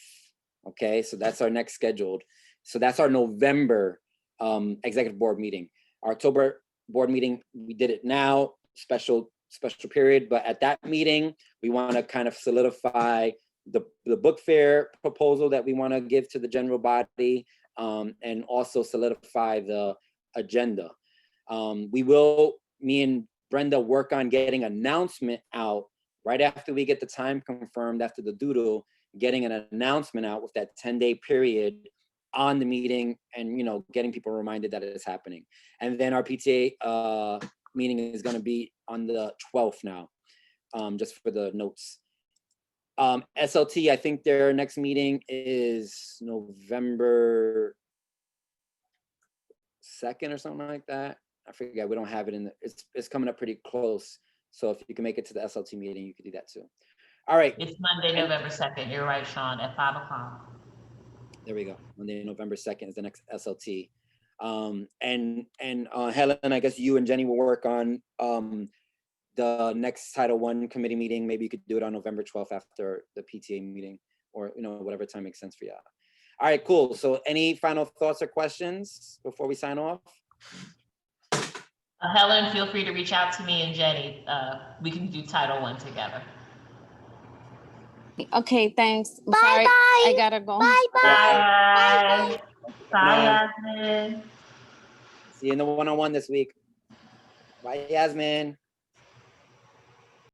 Okay, so that's our next scheduled. So that's our November executive board meeting. Our October board meeting, we did it now, special period, but at that meeting, we want to kind of solidify the book fair proposal that we want to give to the general body, and also solidify the agenda. Me and Brenda work on getting an announcement out right after we get the time confirmed after the doodle, getting an announcement out with that 10-day period on the meeting and, getting people reminded that it is happening. And then our PTA meeting is going to be on the 12th now, just for the notes. SLT, I think their next meeting is November 2nd or something like that. I forget, we don't have it it's coming up pretty close. So if you can make it to the SLT meeting, you could do that too. All right. It's Monday, November 2nd. You're right, Sean, at 5 o'clock. There we go. Monday, November 2nd is the next SLT. And Helen, I guess you and Jenny will work on the next Title I committee meeting. Maybe you could do it on November 12th after the PTA meeting, or whatever time makes sense for you. All right, cool. So any final thoughts or questions before we sign off? Helen, feel free to reach out to me and Jenny. We can do Title I together. Okay, thanks. I'm Bye sorry. bye. I gotta go. Bye Bye. Man, Bye, Yasmin. see you in the one-on-one this week. Bye, Yasmin.